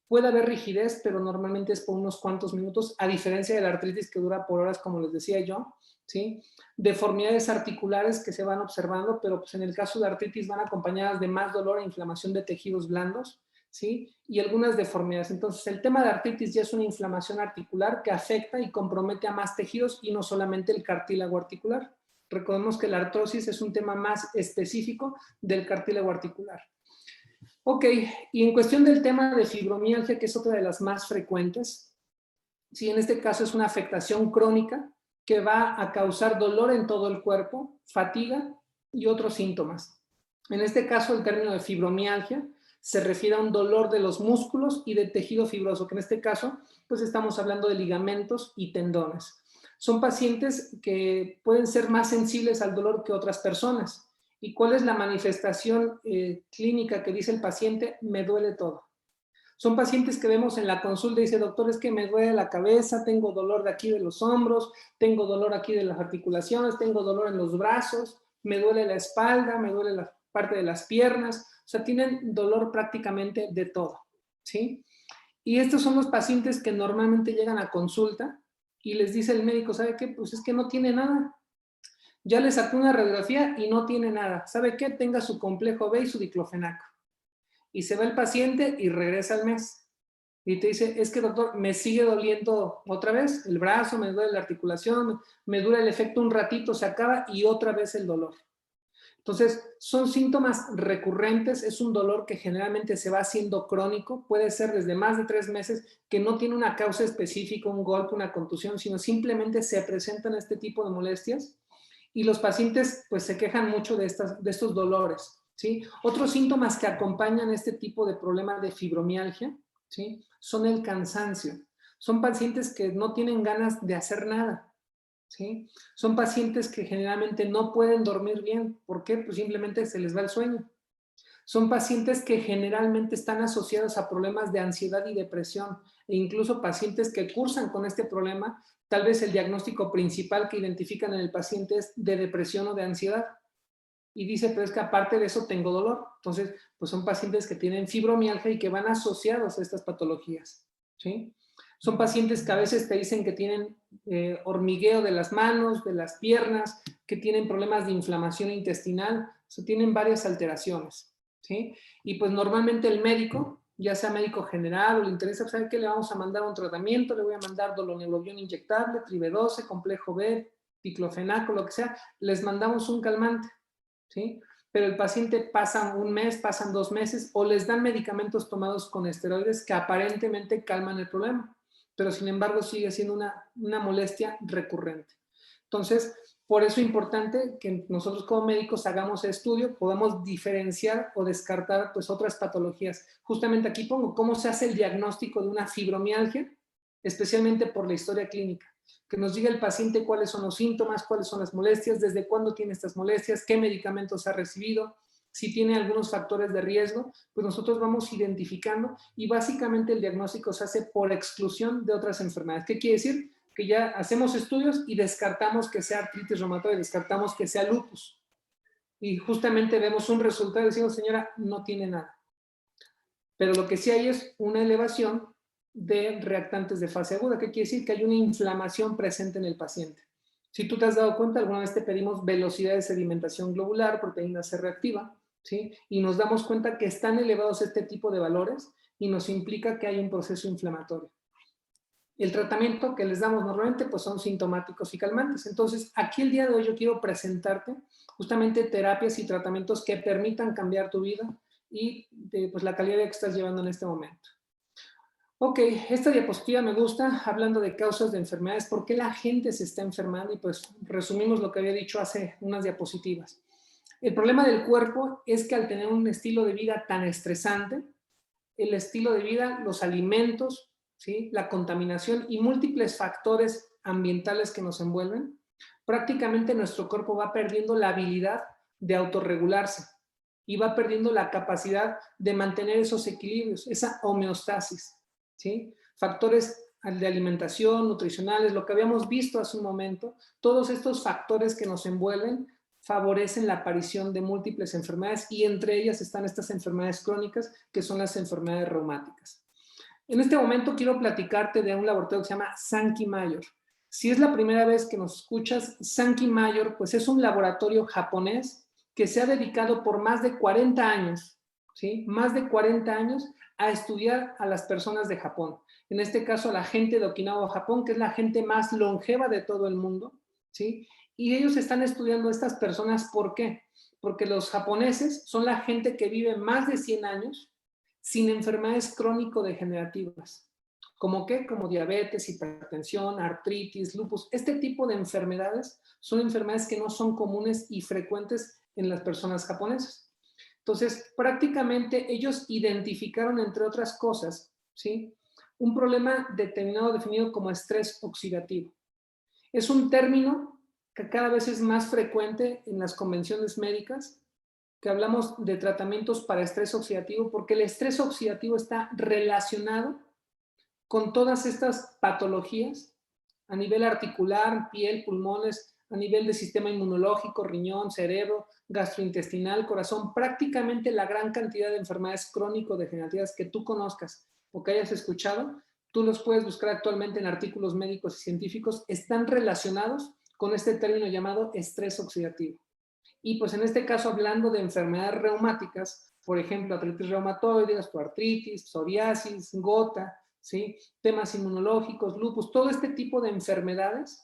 Puede haber rigidez, pero normalmente es por unos cuantos minutos, a diferencia de la artritis que dura por horas, como les decía yo, ¿sí? Deformidades articulares que se van observando, pero pues en el caso de artritis van acompañadas de más dolor e inflamación de tejidos blandos, ¿sí? Y algunas deformidades. Entonces, el tema de artritis ya es una inflamación articular que afecta y compromete a más tejidos y no solamente el cartílago articular. Recordemos que la artrosis es un tema más específico del cartílago articular. Ok, y en cuestión del tema de fibromialgia, que es otra de las más frecuentes, sí, en este caso es una afectación crónica que va a causar dolor en todo el cuerpo, fatiga y otros síntomas. En este caso, el término de fibromialgia se refiere a un dolor de los músculos y de tejido fibroso, que en este caso, pues estamos hablando de ligamentos y tendones. Son pacientes que pueden ser más sensibles al dolor que otras personas. ¿Y cuál es la manifestación clínica que dice el paciente? Me duele todo. Son pacientes que vemos en la consulta y dice, doctor, es que me duele la cabeza, tengo dolor de aquí de los hombros, tengo dolor aquí de las articulaciones, tengo dolor en los brazos, me duele la espalda, me duele la parte de las piernas. O sea, tienen dolor prácticamente de todo, ¿sí? Y estos son los pacientes que normalmente llegan a consulta y les dice el médico, ¿sabe qué? Pues es que no tiene nada. Ya le sacó una radiografía y no tiene nada. ¿Sabe qué? Tenga su complejo B y su diclofenaco. Y se va el paciente y regresa al mes. Y te dice, es que doctor, me sigue doliendo otra vez el brazo, me duele la articulación, me dura el efecto un ratito, se acaba y otra vez el dolor. Entonces, son síntomas recurrentes, es un dolor que generalmente se va haciendo crónico, puede ser desde más de 3 meses, que no tiene una causa específica, un golpe, una contusión, sino simplemente se presentan este tipo de molestias y los pacientes pues se quejan mucho de estos dolores, ¿sí? Otros síntomas que acompañan este tipo de problema de fibromialgia, ¿sí? Son el cansancio. Son pacientes que no tienen ganas de hacer nada, ¿sí? Son pacientes que generalmente no pueden dormir bien. ¿Por qué? Pues simplemente se les va el sueño. Son pacientes que generalmente están asociados a problemas de ansiedad y depresión e incluso pacientes que cursan con este problema, tal vez el diagnóstico principal que identifican en el paciente es de depresión o de ansiedad. y dice, pero es que aparte de eso tengo dolor. Entonces, pues son pacientes que tienen fibromialgia y que van asociados a estas patologías, ¿sí? Son pacientes que a veces te dicen que tienen hormigueo de las manos, de las piernas, que tienen problemas de inflamación intestinal, o sea, tienen varias alteraciones, ¿sí? Y pues normalmente el médico, ya sea médico general o le interesa, ¿sabe qué? Le vamos a mandar un tratamiento, le voy a mandar doloneurobión inyectable, trivedose, complejo B, diclofenaco, lo que sea, les mandamos un calmante, ¿sí? Pero el paciente pasa un mes, pasan 2 meses o les dan medicamentos tomados con esteroides que aparentemente calman el problema, pero sin embargo sigue siendo una molestia recurrente. Entonces, por eso es importante que nosotros como médicos hagamos estudio, podamos diferenciar o descartar pues otras patologías. Justamente aquí pongo cómo se hace el diagnóstico de una fibromialgia, especialmente por la historia clínica. Que nos diga el paciente cuáles son los síntomas, cuáles son las molestias, desde cuándo tiene estas molestias, qué medicamentos ha recibido, si tiene algunos factores de riesgo, pues nosotros vamos identificando y básicamente el diagnóstico se hace por exclusión de otras enfermedades. ¿Qué quiere decir? Que ya hacemos estudios y descartamos que sea artritis reumatoide, descartamos que sea lupus. Y justamente vemos un resultado y decimos, señora, no tiene nada. Pero lo que sí hay es una elevación de reactantes de fase aguda. ¿Qué quiere decir? Que hay una inflamación presente en el paciente. Si tú te has dado cuenta, alguna vez te pedimos velocidad de sedimentación globular, proteína C reactiva, ¿sí? Y nos damos cuenta que están elevados este tipo de valores y nos implica que hay un proceso inflamatorio. El tratamiento que les damos normalmente pues son sintomáticos y calmantes. Entonces, aquí el día de hoy yo quiero presentarte justamente terapias y tratamientos que permitan cambiar tu vida y pues la calidad de vida que estás llevando en este momento. Ok, esta diapositiva me gusta, hablando de causas de enfermedades, por qué la gente se está enfermando y pues resumimos lo que había dicho hace unas diapositivas. El problema del cuerpo es que al tener un estilo de vida tan estresante, el estilo de vida, los alimentos, ¿sí? La contaminación y múltiples factores ambientales que nos envuelven, prácticamente nuestro cuerpo va perdiendo la habilidad de autorregularse y va perdiendo la capacidad de mantener esos equilibrios, esa homeostasis, ¿sí? Factores de alimentación, nutricionales, lo que habíamos visto hace un momento, todos estos factores que nos envuelven favorecen la aparición de múltiples enfermedades y entre ellas están estas enfermedades crónicas que son las enfermedades reumáticas. En este momento quiero platicarte de un laboratorio que se llama Sankey Mayor. Si es la primera vez que nos escuchas, Sankey Mayor pues es un laboratorio japonés que se ha dedicado por más de 40 años, ¿sí? Más de 40 años a estudiar a las personas de Japón. En este caso a la gente de Okinawa, Japón, que es la gente más longeva de todo el mundo, ¿sí? Y ellos están estudiando a estas personas, ¿por qué? Porque los japoneses son la gente que vive más de 100 años sin enfermedades crónico-degenerativas. ¿Como qué? Como diabetes, hipertensión, artritis, lupus. Este tipo de enfermedades son enfermedades que no son comunes y frecuentes en las personas japonesas. Entonces, prácticamente ellos identificaron, entre otras cosas, ¿sí? Un problema determinado, definido como estrés oxidativo. Es un término que cada vez es más frecuente en las convenciones médicas, que hablamos de tratamientos para estrés oxidativo, porque el estrés oxidativo está relacionado con todas estas patologías a nivel articular, piel, pulmones, a nivel de sistema inmunológico, riñón, cerebro, gastrointestinal, corazón, prácticamente la gran cantidad de enfermedades crónico-degenerativas que tú conozcas o que hayas escuchado, tú los puedes buscar actualmente en artículos médicos y científicos, están relacionados con este término llamado estrés oxidativo. Y pues en este caso, hablando de enfermedades reumáticas, por ejemplo, artritis reumatoide, osteoartritis, psoriasis, gota, ¿sí? Temas inmunológicos, lupus, todo este tipo de enfermedades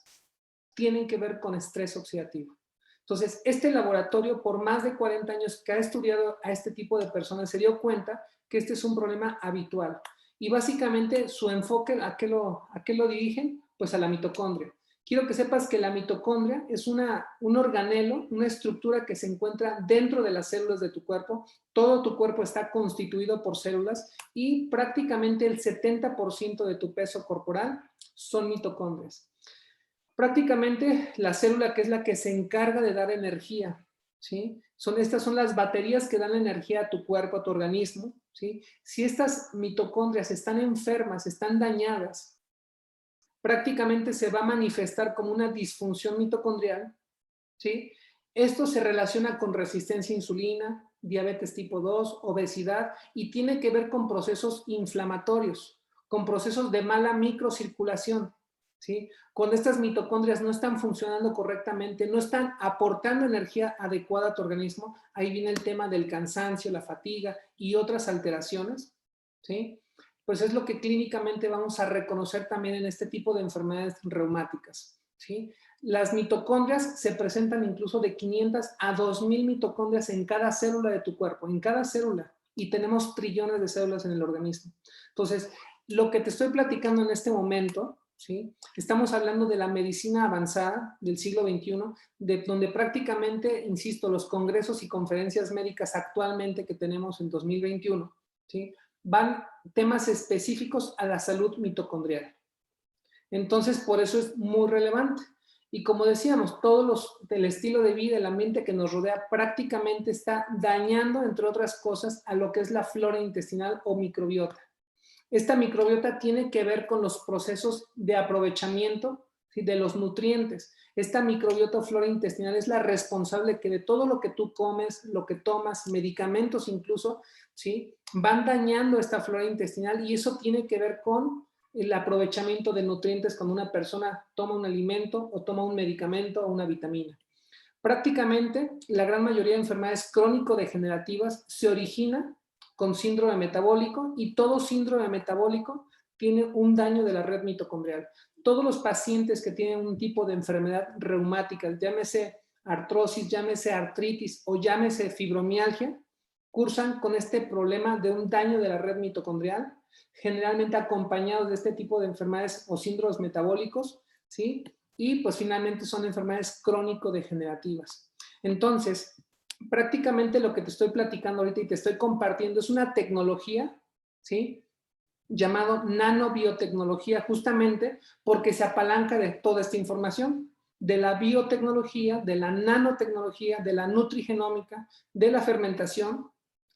tienen que ver con estrés oxidativo. Entonces, este laboratorio, por más de 40 años que ha estudiado a este tipo de personas, se dio cuenta que este es un problema habitual. Y básicamente su enfoque, ¿a qué lo dirigen? Pues a la mitocondria. Quiero que sepas que la mitocondria es un organelo, una estructura que se encuentra dentro de las células de tu cuerpo. Todo tu cuerpo está constituido por células y prácticamente el 70% de tu peso corporal son mitocondrias. Prácticamente la célula que es la que se encarga de dar energía, ¿sí? Estas son las baterías que dan energía a tu cuerpo, a tu organismo, ¿sí? Si estas mitocondrias están enfermas, están dañadas, prácticamente se va a manifestar como una disfunción mitocondrial, ¿sí? Esto se relaciona con resistencia a insulina, diabetes tipo 2, obesidad y tiene que ver con procesos inflamatorios, con procesos de mala microcirculación, ¿sí? Cuando estas mitocondrias no están funcionando correctamente, no están aportando energía adecuada a tu organismo, ahí viene el tema del cansancio, la fatiga y otras alteraciones, ¿sí? Pues es lo que clínicamente vamos a reconocer también en este tipo de enfermedades reumáticas, ¿sí? Las mitocondrias se presentan incluso de 500 a 2000 mitocondrias en cada célula de tu cuerpo, en cada célula, y tenemos trillones de células en el organismo. Entonces, lo que te estoy platicando en este momento, ¿sí? Estamos hablando de la medicina avanzada del siglo XXI, donde prácticamente, insisto, los congresos y conferencias médicas actualmente que tenemos en 2021, ¿sí? Van temas específicos a la salud mitocondrial. Entonces, por eso es muy relevante. Y como decíamos, el estilo de vida, el ambiente que nos rodea prácticamente está dañando, entre otras cosas, a lo que es la flora intestinal o microbiota. Esta microbiota tiene que ver con los procesos de aprovechamiento, ¿sí?, de los nutrientes. Esta microbiota o flora intestinal es la responsable que de todo lo que tú comes, lo que tomas, medicamentos incluso, ¿sí?, van dañando esta flora intestinal y eso tiene que ver con el aprovechamiento de nutrientes cuando una persona toma un alimento o toma un medicamento o una vitamina. Prácticamente la gran mayoría de enfermedades crónico-degenerativas se origina con síndrome metabólico y todo síndrome metabólico tiene un daño de la red mitocondrial. Todos los pacientes que tienen un tipo de enfermedad reumática, llámese artrosis, llámese artritis o llámese fibromialgia, cursan con este problema de un daño de la red mitocondrial, generalmente acompañados de este tipo de enfermedades o síndromes metabólicos, ¿sí? Y pues finalmente son enfermedades crónico-degenerativas. Entonces, prácticamente lo que te estoy platicando ahorita y te estoy compartiendo es una tecnología, ¿sí?, llamado nanobiotecnología, justamente porque se apalanca de toda esta información, de la biotecnología, de la nanotecnología, de la nutrigenómica, de la fermentación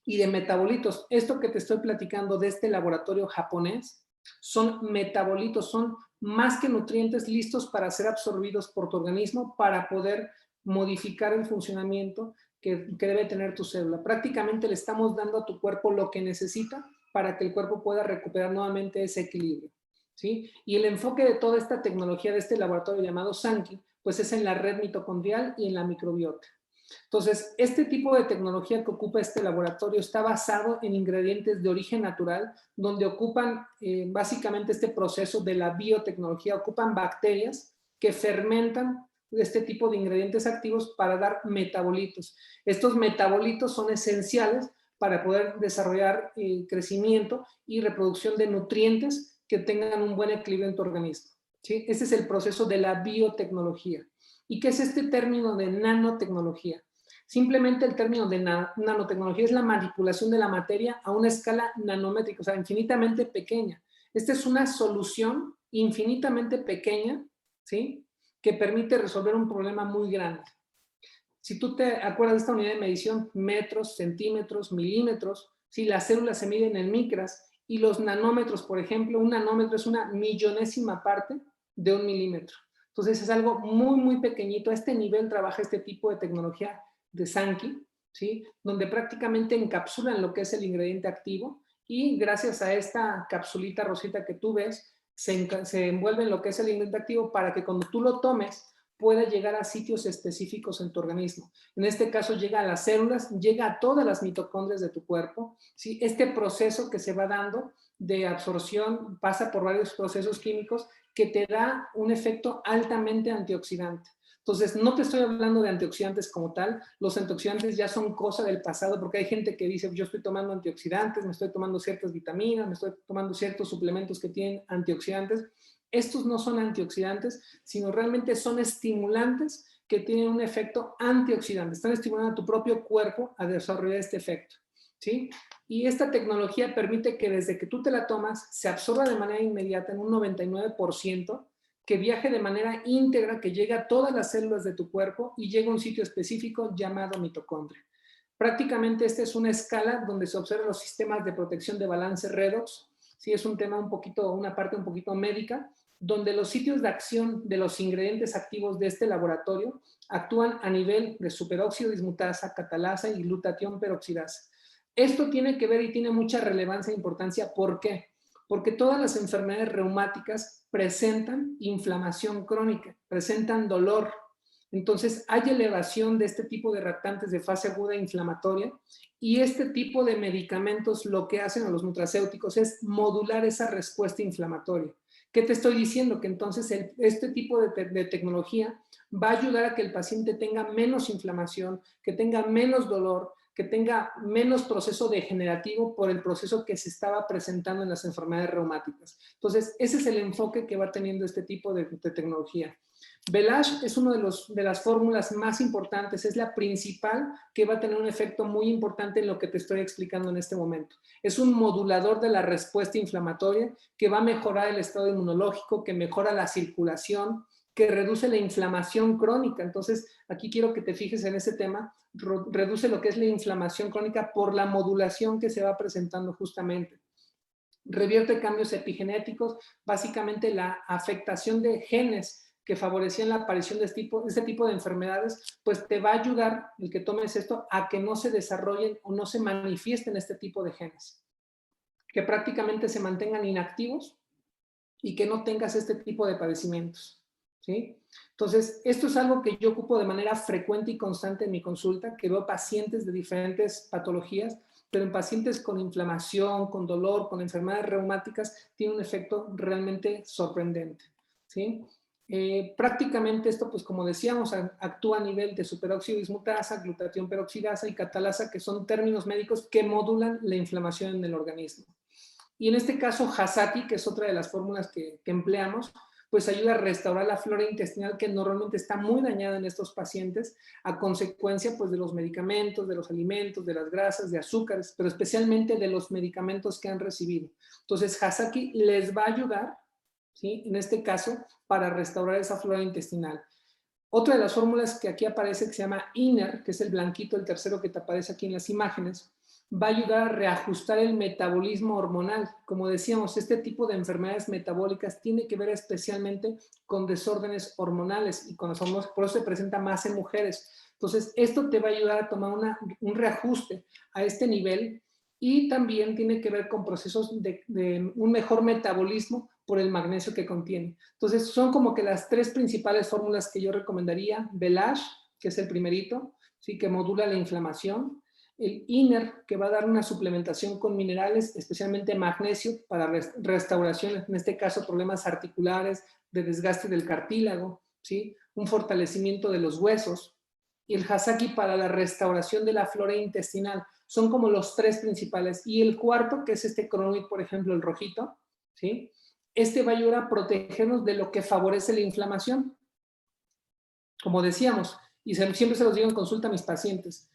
y de metabolitos. Esto que te estoy platicando de este laboratorio japonés son metabolitos, son más que nutrientes listos para ser absorbidos por tu organismo para poder modificar el funcionamiento que debe tener tu célula. Prácticamente le estamos dando a tu cuerpo lo que necesita para que el cuerpo pueda recuperar nuevamente ese equilibrio, ¿sí? Y el enfoque de toda esta tecnología de este laboratorio llamado Sankey, pues es en la red mitocondrial y en la microbiota. Entonces, este tipo de tecnología que ocupa este laboratorio está basado en ingredientes de origen natural, donde ocupan básicamente este proceso de la biotecnología, ocupan bacterias que fermentan este tipo de ingredientes activos para dar metabolitos. Estos metabolitos son esenciales para poder desarrollar crecimiento y reproducción de nutrientes que tengan un buen equilibrio en tu organismo, ¿sí? Este es el proceso de la biotecnología. ¿Y qué es este término de nanotecnología? Simplemente el término de nanotecnología es la manipulación de la materia a una escala nanométrica, o sea, infinitamente pequeña. Esta es una solución infinitamente pequeña, ¿sí?, que permite resolver un problema muy grande. Si tú te acuerdas de esta unidad de medición, metros, centímetros, milímetros, si las células se miden en micras y los nanómetros, por ejemplo, un nanómetro es una millonésima parte de un milímetro. Entonces es algo muy, muy pequeñito. A este nivel trabaja este tipo de tecnología de Sankey, ¿sí?, donde prácticamente encapsulan lo que es el ingrediente activo y gracias a esta capsulita rosita que tú ves, se envuelve en lo que es el ingrediente activo para que cuando tú lo tomes pueda llegar a sitios específicos en tu organismo. En este caso llega a las células, llega a todas las mitocondrias de tu cuerpo, ¿sí? Este proceso que se va dando de absorción pasa por varios procesos químicos que te da un efecto altamente antioxidante. Entonces, no te estoy hablando de antioxidantes como tal, los antioxidantes ya son cosa del pasado, porque hay gente que dice, yo estoy tomando antioxidantes, me estoy tomando ciertas vitaminas, me estoy tomando ciertos suplementos que tienen antioxidantes. Estos no son antioxidantes, sino realmente son estimulantes que tienen un efecto antioxidante. Están estimulando a tu propio cuerpo a desarrollar este efecto, ¿sí? Y esta tecnología permite que desde que tú te la tomas, se absorba de manera inmediata en un 99%, que viaje de manera íntegra, que llegue a todas las células de tu cuerpo y llegue a un sitio específico llamado mitocondria. Prácticamente esta es una escala donde se observan los sistemas de protección de balance redox. Sí, es un tema un poquito, una parte un poquito médica, donde los sitios de acción de los ingredientes activos de este laboratorio actúan a nivel de superóxido dismutasa, catalasa y glutatión peroxidasa. Esto tiene que ver y tiene mucha relevancia e importancia. ¿Por qué? Porque todas las enfermedades reumáticas presentan inflamación crónica, presentan dolor. Entonces, hay elevación de este tipo de reactantes de fase aguda inflamatoria y este tipo de medicamentos lo que hacen a los nutracéuticos es modular esa respuesta inflamatoria. ¿Qué te estoy diciendo? Que entonces este tipo de tecnología va a ayudar a que el paciente tenga menos inflamación, que tenga menos dolor, que tenga menos proceso degenerativo por el proceso que se estaba presentando en las enfermedades reumáticas. Entonces, ese es el enfoque que va teniendo este tipo de tecnología. Velash es una de las fórmulas más importantes, es la principal que va a tener un efecto muy importante en lo que te estoy explicando en este momento. Es un modulador de la respuesta inflamatoria que va a mejorar el estado inmunológico, que mejora la circulación, que reduce la inflamación crónica. Entonces, aquí quiero que te fijes en ese tema, reduce lo que es la inflamación crónica por la modulación que se va presentando justamente. Revierte cambios epigenéticos, básicamente la afectación de genes que favorecían la aparición de este tipo de enfermedades, pues te va a ayudar el que tomes esto a que no se desarrollen o no se manifiesten este tipo de genes, que prácticamente se mantengan inactivos y que no tengas este tipo de padecimientos, ¿sí? Entonces, esto es algo que yo ocupo de manera frecuente y constante en mi consulta, que veo pacientes de diferentes patologías, pero en pacientes con inflamación, con dolor, con enfermedades reumáticas, tiene un efecto realmente sorprendente, ¿sí? Prácticamente esto, pues como decíamos, actúa a nivel de superóxido dismutasa, glutatión peroxidasa y catalasa, que son términos médicos que modulan la inflamación en el organismo. Y en este caso, Hasaki, que es otra de las fórmulas que empleamos, pues ayuda a restaurar la flora intestinal que normalmente está muy dañada en estos pacientes a consecuencia pues de los medicamentos, de los alimentos, de las grasas, de azúcares, pero especialmente de los medicamentos que han recibido. Entonces, Hasaki les va a ayudar, ¿sí? En este caso, para restaurar esa flora intestinal. Otra de las fórmulas que aquí aparece, que se llama INER, que es el blanquito, el tercero que te aparece aquí en las imágenes, va a ayudar a reajustar el metabolismo hormonal. Como decíamos, este tipo de enfermedades metabólicas tiene que ver especialmente con desórdenes hormonales y con los hormonas, por eso se presenta más en mujeres. Entonces, esto te va a ayudar a tomar un reajuste a este nivel y también tiene que ver con procesos de un mejor metabolismo por el magnesio que contiene. Entonces, son como que las tres principales fórmulas que yo recomendaría. Velash, que es el primerito, ¿sí? Que modula la inflamación. El INER, que va a dar una suplementación con minerales, especialmente magnesio, para restauración, en este caso problemas articulares, de desgaste del cartílago, ¿sí? Un fortalecimiento de los huesos. Y el Hasaki para la restauración de la flora intestinal. Son como los tres principales. Y el cuarto, que es este Cronoid, por ejemplo, el rojito, ¿sí? Este va a ayudar a protegernos de lo que favorece la inflamación. Como decíamos, y siempre se los digo en consulta a mis pacientes,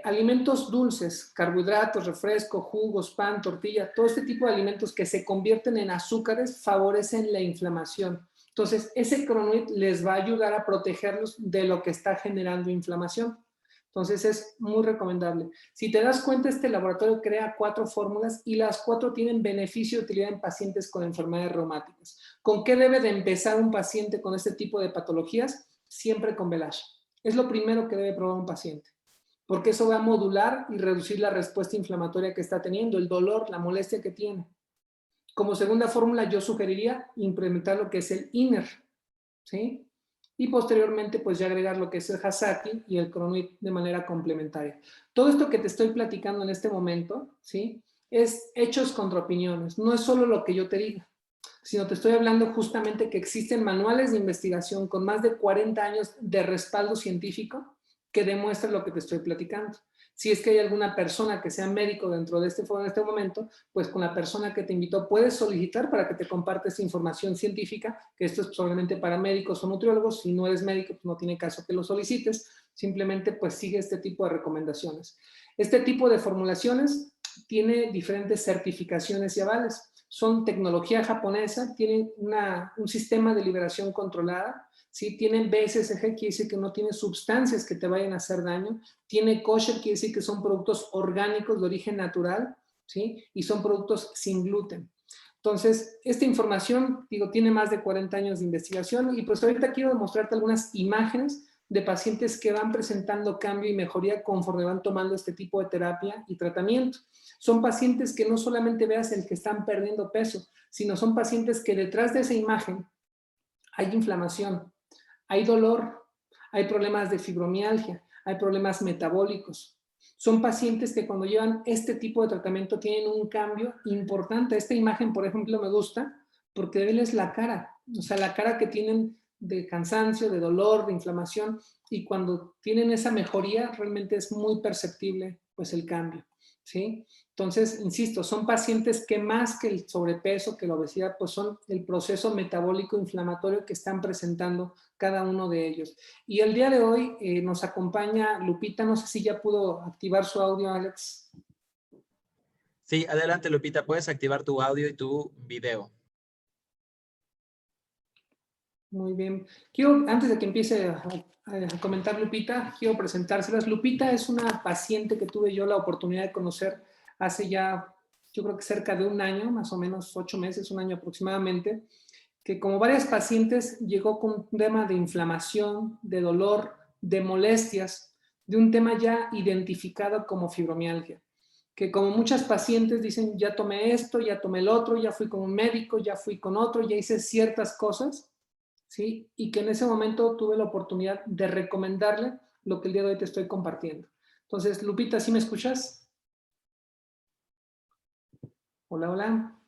alimentos dulces, carbohidratos, refresco, jugos, pan, tortilla, todo este tipo de alimentos que se convierten en azúcares favorecen la inflamación. Entonces, ese Cronoid les va a ayudar a protegerlos de lo que está generando inflamación. Entonces, es muy recomendable. Si te das cuenta, este laboratorio crea 4 fórmulas y las 4 tienen beneficio y utilidad en pacientes con enfermedades reumáticas. ¿Con qué debe de empezar un paciente con este tipo de patologías? Siempre con Velash. Es lo primero que debe probar un paciente, porque eso va a modular y reducir la respuesta inflamatoria que está teniendo, el dolor, la molestia que tiene. Como segunda fórmula, yo sugeriría implementar lo que es el INER, ¿sí? Y posteriormente, pues ya agregar lo que es el Hasaki y el Cronoid de manera complementaria. Todo esto que te estoy platicando en este momento, ¿sí? Es hechos contra opiniones, no es solo lo que yo te diga, sino te estoy hablando justamente que existen manuales de investigación con más de 40 años de respaldo científico que demuestran lo que te estoy platicando. Si es que hay alguna persona que sea médico dentro de este foro en este momento, pues con la persona que te invitó puedes solicitar para que te comparte esta información científica, que esto es solamente para médicos o nutriólogos. Si no eres médico, pues no tiene caso que lo solicites, simplemente pues sigue este tipo de recomendaciones. Este tipo de formulaciones tiene diferentes certificaciones y avales. Son tecnología japonesa, tienen un sistema de liberación controlada, ¿sí? Tienen BSSG, quiere decir que no tiene sustancias que te vayan a hacer daño. Tiene kosher, quiere decir que son productos orgánicos de origen natural, ¿sí? Y son productos sin gluten. Entonces, esta información, digo, tiene más de 40 años de investigación y pues ahorita quiero demostrarte algunas imágenes de pacientes que van presentando cambio y mejoría conforme van tomando este tipo de terapia y tratamiento. Son pacientes que no solamente veas el que están perdiendo peso, sino son pacientes que detrás de esa imagen hay inflamación, hay dolor, hay problemas de fibromialgia, hay problemas metabólicos. Son pacientes que cuando llevan este tipo de tratamiento tienen un cambio importante. Esta imagen, por ejemplo, me gusta porque verles la cara, o sea, la cara que tienen de cansancio, de dolor, de inflamación, y cuando tienen esa mejoría realmente es muy perceptible pues el cambio, ¿sí? Entonces, insisto, son pacientes que más que el sobrepeso, que la obesidad, pues son el proceso metabólico inflamatorio que están presentando cada uno de ellos. Y el día de hoy nos acompaña Lupita, no sé si ya pudo activar su audio, Alex. Sí, adelante, Lupita, puedes activar tu audio y tu video. Muy bien. Quiero, antes de que empiece a comentar Lupita, quiero presentárselas. Lupita es una paciente que tuve yo la oportunidad de conocer hace ya, yo creo que cerca de un año, más o menos 8 meses, un año aproximadamente, que como varias pacientes llegó con un tema de inflamación, de dolor, de molestias, de un tema ya identificado como fibromialgia. Que como muchas pacientes dicen, ya tomé esto, ya tomé el otro, ya fui con un médico, ya fui con otro, ya hice ciertas cosas, ¿sí? Y que en ese momento tuve la oportunidad de recomendarle lo que el día de hoy te estoy compartiendo. Entonces, Lupita, ¿sí me escuchas? Hola, hola.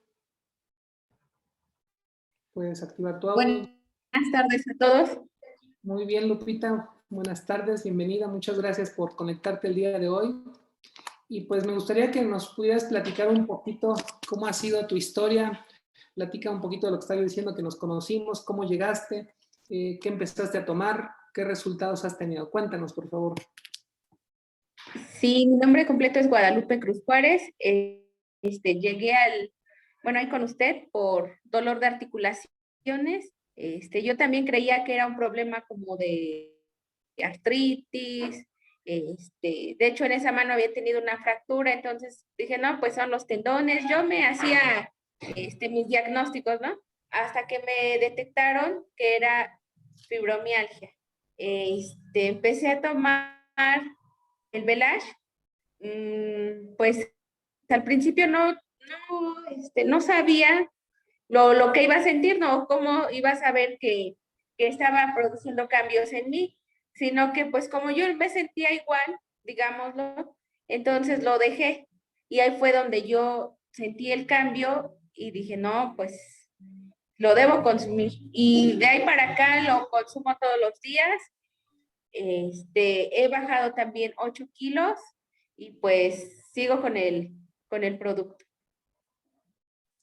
Puedes activar tu audio. Buenas tardes a todos. Muy bien, Lupita. Buenas tardes, bienvenida. Muchas gracias por conectarte el día de hoy. Y pues me gustaría que nos pudieras platicar un poquito cómo ha sido tu historia. Platica un poquito de lo que estaba diciendo, que nos conocimos, cómo llegaste, qué empezaste a tomar, qué resultados has tenido. Cuéntanos, por favor. Sí, mi nombre completo es Guadalupe Cruz Juárez. Llegué ahí con usted por dolor de articulaciones. Yo también creía que era un problema como de artritis. De hecho, en esa mano había tenido una fractura, entonces dije, no, pues son los tendones. Yo me hacía mis diagnósticos, ¿no? Hasta que me detectaron que era fibromialgia. Empecé a tomar el Belage, pues al principio no sabía lo que iba a sentir, no cómo iba a saber que estaba produciendo cambios en mí, sino que pues como yo me sentía igual, digámoslo, entonces lo dejé y ahí fue donde yo sentí el cambio y dije, no, pues lo debo consumir. Y de ahí para acá lo consumo todos los días. He bajado también 8 kilos y pues sigo con el producto.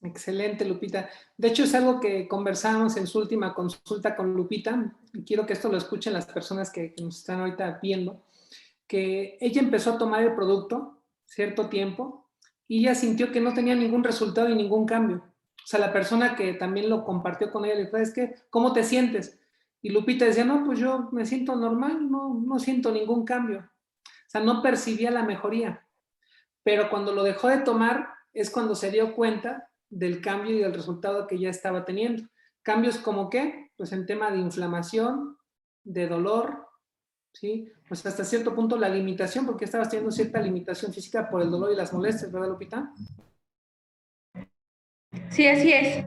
Excelente, Lupita. De hecho, es algo que conversamos en su última consulta con Lupita, y quiero que esto lo escuchen las personas que nos están ahorita viendo, que ella empezó a tomar el producto cierto tiempo y ella sintió que no tenía ningún resultado y ningún cambio. O sea, la persona que también lo compartió con ella le dijo, es que, ¿cómo te sientes? Y Lupita decía, no, pues yo me siento normal, no siento ningún cambio. O sea, no percibía la mejoría. Pero cuando lo dejó de tomar es cuando se dio cuenta del cambio y del resultado que ya estaba teniendo. Cambios como qué? Pues en tema de inflamación, de dolor, ¿sí? Pues hasta cierto punto la limitación, porque estabas teniendo cierta limitación física por el dolor y las molestias, ¿verdad, Lupita? Sí, así es.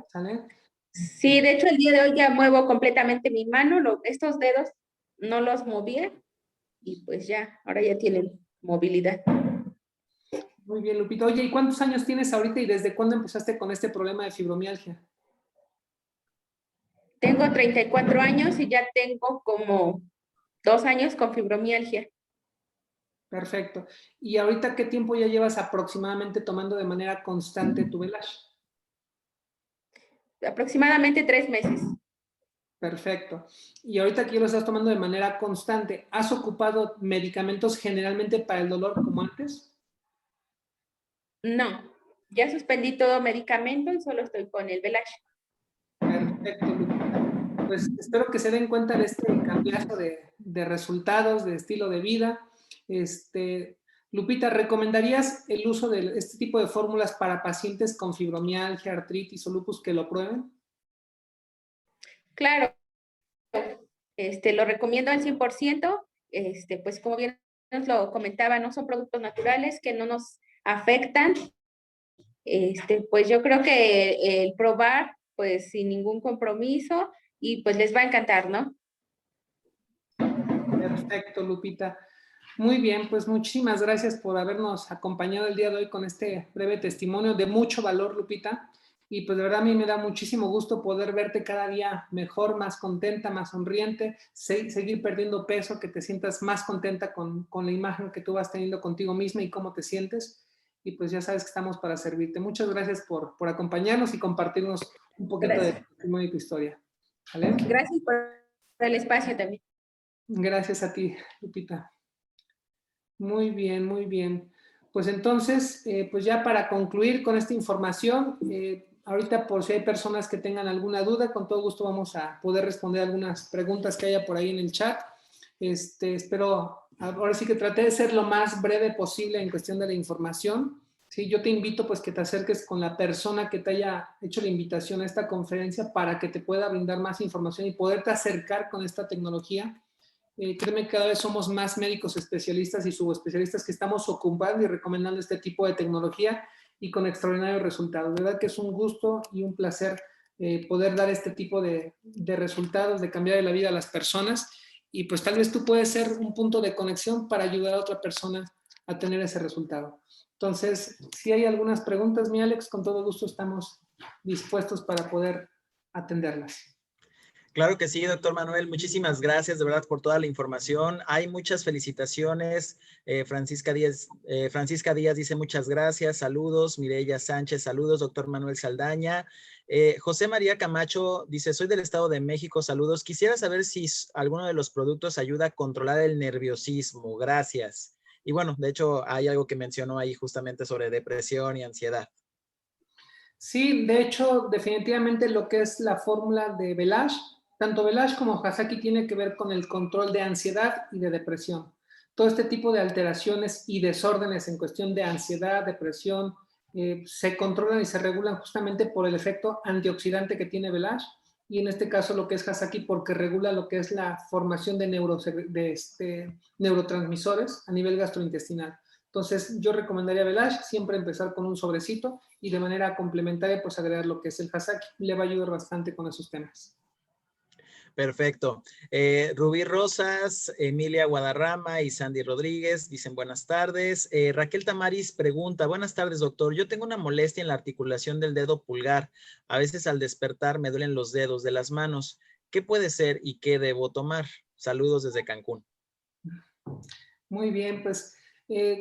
¿Sale? Sí, de hecho el día de hoy ya muevo completamente mi mano, estos dedos no los movía y pues ya, ahora ya tienen movilidad. Muy bien, Lupita. Oye, ¿y cuántos años tienes ahorita y desde cuándo empezaste con este problema de fibromialgia? Tengo 34 años y ya tengo como 2 años con fibromialgia. Perfecto. ¿Y ahorita qué tiempo ya llevas aproximadamente tomando de manera constante tu Belage? Aproximadamente 3 meses. Perfecto. Y ahorita que lo estás tomando de manera constante, ¿has ocupado medicamentos generalmente para el dolor como antes? No, ya suspendí todo medicamento y solo estoy con el Belage. Perfecto, Lupita. Pues espero que se den cuenta de este cambiazo de resultados, de estilo de vida. Lupita, ¿recomendarías el uso de este tipo de fórmulas para pacientes con fibromialgia, artritis o lupus que lo prueben? Claro, lo recomiendo al 100%. Pues como bien nos lo comentaba, no son productos naturales que no nos afectan. Pues yo creo que el probar, pues sin ningún compromiso, y pues les va a encantar, ¿no? Perfecto, Lupita. Muy bien, pues muchísimas gracias por habernos acompañado el día de hoy con este breve testimonio de mucho valor, Lupita. Y pues de verdad a mí me da muchísimo gusto poder verte cada día mejor, más contenta, más sonriente, seguir perdiendo peso, que te sientas más contenta con la imagen que tú vas teniendo contigo misma y cómo te sientes. Y pues ya sabes que estamos para servirte. Muchas gracias por acompañarnos y compartirnos un poquito de tu testimonio y tu historia. ¿Vale? Gracias por el espacio también. Gracias a ti, Lupita. Muy bien, muy bien. Pues entonces, pues ya para concluir con esta información, ahorita por si hay personas que tengan alguna duda, con todo gusto vamos a poder responder algunas preguntas que haya por ahí en el chat. Espero, ahora sí que traté de ser lo más breve posible en cuestión de la información. Sí, yo te invito pues que te acerques con la persona que te haya hecho la invitación a esta conferencia para que te pueda brindar más información y poderte acercar con esta tecnología. Créeme que cada vez somos más médicos especialistas y subespecialistas que estamos ocupando y recomendando este tipo de tecnología y con extraordinarios resultados. De verdad que es un gusto y un placer poder dar este tipo de resultados, de cambiar la vida a las personas, y pues tal vez tú puedes ser un punto de conexión para ayudar a otra persona a tener ese resultado. Entonces, si hay algunas preguntas, mi Alex, con todo gusto estamos dispuestos para poder atenderlas. Claro que sí, doctor Manuel. Muchísimas gracias de verdad por toda la información. Hay muchas felicitaciones. Francisca Díaz dice muchas gracias. Saludos. Mireya Sánchez, saludos. Doctor Manuel Saldaña. José María Camacho dice, soy del Estado de México. Saludos. Quisiera saber si alguno de los productos ayuda a controlar el nerviosismo. Gracias. Y bueno, de hecho, hay algo que mencionó ahí justamente sobre depresión y ansiedad. Sí, de hecho, definitivamente lo que es la fórmula de Velage, tanto Velage como Hasaki tiene que ver con el control de ansiedad y de depresión. Todo este tipo de alteraciones y desórdenes en cuestión de ansiedad, depresión, se controlan y se regulan justamente por el efecto antioxidante que tiene Velage, y en este caso lo que es Hasaki porque regula lo que es la formación de neurotransmisores a nivel gastrointestinal. Entonces, yo recomendaría Velage, siempre empezar con un sobrecito y de manera complementaria, pues agregar lo que es el Hasaki. Le va a ayudar bastante con esos temas. Perfecto. Rubí Rosas, Emilia Guadarrama y Sandy Rodríguez dicen buenas tardes. Raquel Tamaris pregunta, buenas tardes, doctor. Yo tengo una molestia en la articulación del dedo pulgar. A veces al despertar me duelen los dedos de las manos. ¿Qué puede ser y qué debo tomar? Saludos desde Cancún. Muy bien, pues